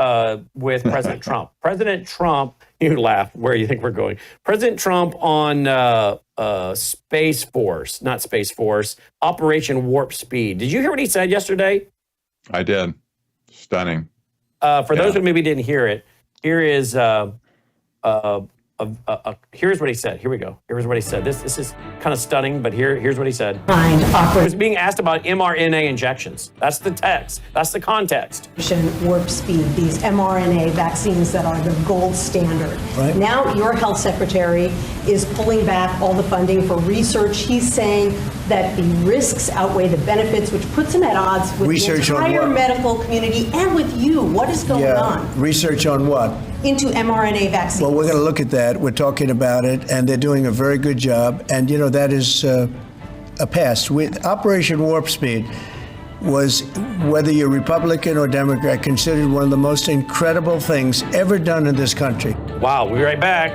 with President Trump. President Trump, you laugh, where you think we're going. President Trump on Space Force, not Space Force, Operation Warp Speed. Did you hear what he said yesterday? I did. Stunning. For those who maybe didn't hear it, here is here's what he said. Here we go. Here's what he said. This is kind of stunning, but here's what he said. He was being asked about mRNA injections. That's the text. That's the context. Warp speed, these mRNA vaccines that are the gold standard. Right. Now your health secretary is pulling back all the funding for research. He's saying that the risks outweigh the benefits, which puts him at odds with research the entire medical community and with you. What is going on? Research on what? Into mRNA vaccines. Well, we're going to look at that. We're talking about it, and they're doing a very good job. And, that is a pass. Operation Warp Speed was, whether you're Republican or Democrat, considered one of the most incredible things ever done in this country. Wow, we'll be right back.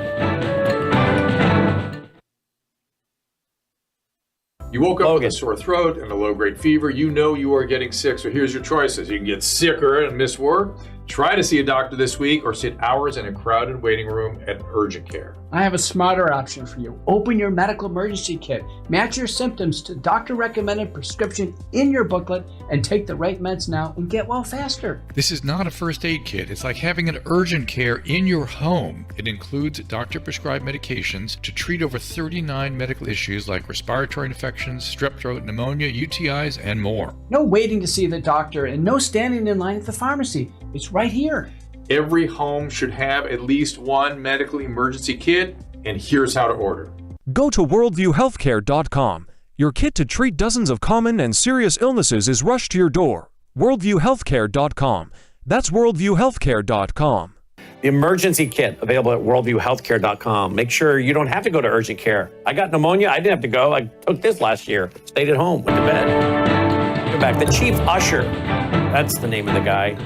You woke up with a sore throat and a low-grade fever. You know you are getting sick, so here's your choices. You can get sicker and miss work, try to see a doctor this week, or sit hours in a crowded waiting room at urgent care. I have a smarter option for you. Open your medical emergency kit. Match your symptoms to doctor-recommended prescription in your booklet and take the right meds now and get well faster. This is not a first aid kit. It's like having an urgent care in your home. It includes doctor-prescribed medications to treat over 39 medical issues like respiratory infections, strep throat, pneumonia, UTIs, and more. No waiting to see the doctor and no standing in line at the pharmacy. It's right here. Every home should have at least one medical emergency kit, and here's how to order. Go to worldviewhealthcare.com. Your kit to treat dozens of common and serious illnesses is rushed to your door. worldviewhealthcare.com. That's worldviewhealthcare.com. The emergency kit available at worldviewhealthcare.com. Make sure you don't have to go to urgent care. I got pneumonia. I didn't have to go. I took this last year. Stayed at home, went to bed. Go back. The chief usher. That's the name of the guy.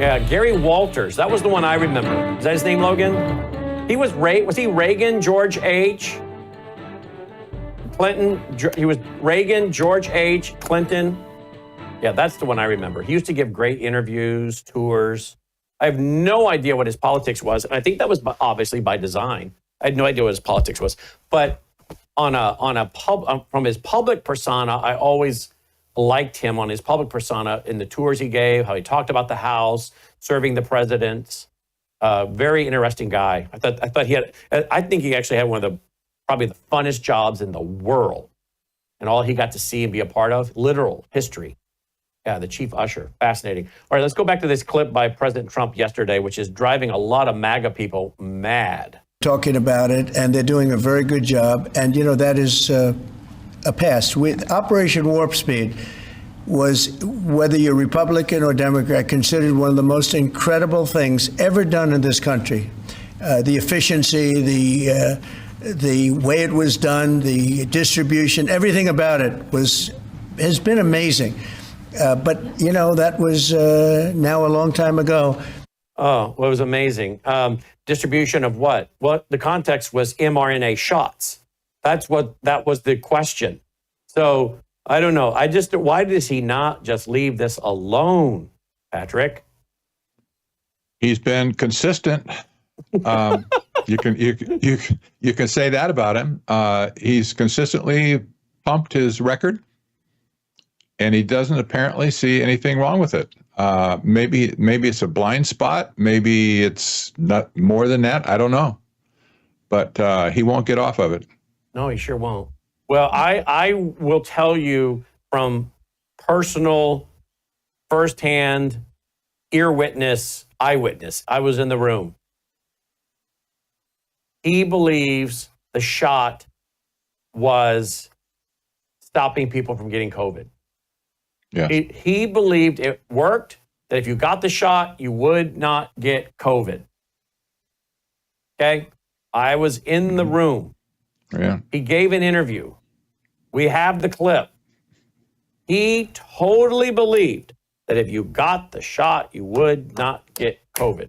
Yeah, Gary Walters. That was the one I remember. Is that his name, Logan? He was he Reagan, George H. Clinton? He was Reagan, George H. Clinton. Yeah, that's the one I remember. He used to give great interviews, tours. I have no idea what his politics was. And I think that was obviously by design. I had no idea what his politics was. But from his public persona, I always liked him on his public persona in the tours he gave, how he talked about the House, serving the presidents. Very interesting guy. I think he actually had one of probably the funnest jobs in the world. And all he got to see and be a part of, literal history. Yeah, the chief usher. Fascinating. All right, let's go back to this clip by President Trump yesterday, which is driving a lot of MAGA people mad. Talking about it, and they're doing a very good job. And, that is a past. Operation Warp Speed was, whether you're Republican or Democrat, considered one of the most incredible things ever done in this country. The efficiency, the way it was done, the distribution, everything about it has been amazing. But, that was now a long time ago. Oh, well, it was amazing. Distribution of what? Well, the context was mRNA shots. That was the question. So I don't know. Why does he not just leave this alone, Patrick? He's been consistent. You can say that about him. He's consistently pumped his record, and he doesn't apparently see anything wrong with it. Maybe it's a blind spot. Maybe it's not more than that. I don't know. But he won't get off of it. No, he sure won't. Well, I will tell you from personal, firsthand, ear witness, eyewitness. I was in the room. He believes the shot was stopping people from getting COVID. Yeah. He believed it worked, that if you got the shot, you would not get COVID. Okay? I was in the room. Yeah. He gave an interview. We have the clip. He totally believed that if you got the shot, you would not get COVID,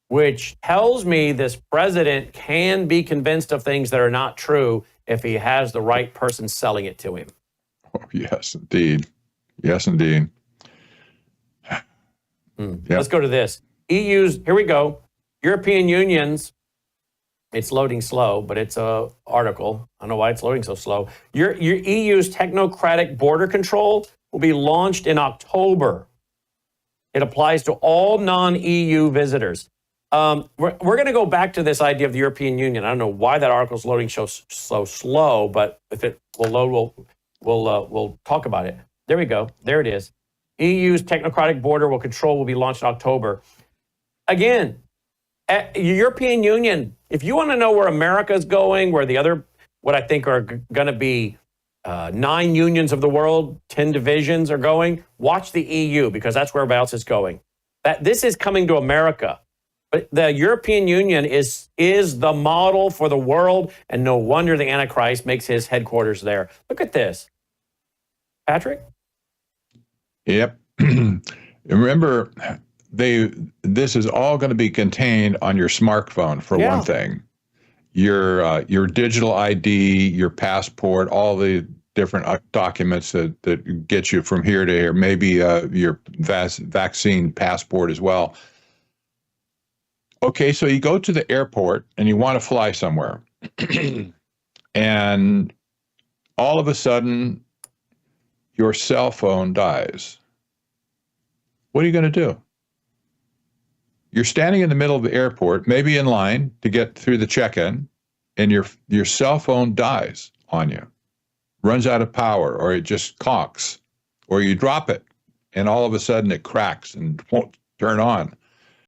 which tells me this president can be convinced of things that are not true if he has the right person selling it to him. Oh, yes, indeed. Yes, indeed. Yep. Let's go to this. EU's, here we go. European Union's, it's loading slow, but it's an article. I don't know why it's loading so slow. Your EU's technocratic border control will be launched in October. It applies to all non-EU visitors. We're going to go back to this idea of the European Union. I don't know why that article is loading so slow, but if it will load, we'll talk about it. There we go. There it is. EU's technocratic border control will be launched in October. Again, European Union, if you want to know where America is going, where the other, what I think are going to be 9 unions of the world, 10 divisions are going, watch the EU, because that's where everybody else is going. This is coming to America. But the European Union is the model for the world, and no wonder the Antichrist makes his headquarters there. Look at this. Patrick? Yep. Remember, this is all going to be contained on your smartphone, for one thing. Your digital ID, your passport, all the different documents that get you from here to here, maybe your vaccine passport as well. Okay, so you go to the airport and you want to fly somewhere. And all of a sudden, your cell phone dies. What are you going to do? You're standing in the middle of the airport, maybe in line to get through the check-in, and your cell phone dies on you, runs out of power, or it just conks, or you drop it, and all of a sudden it cracks and won't turn on.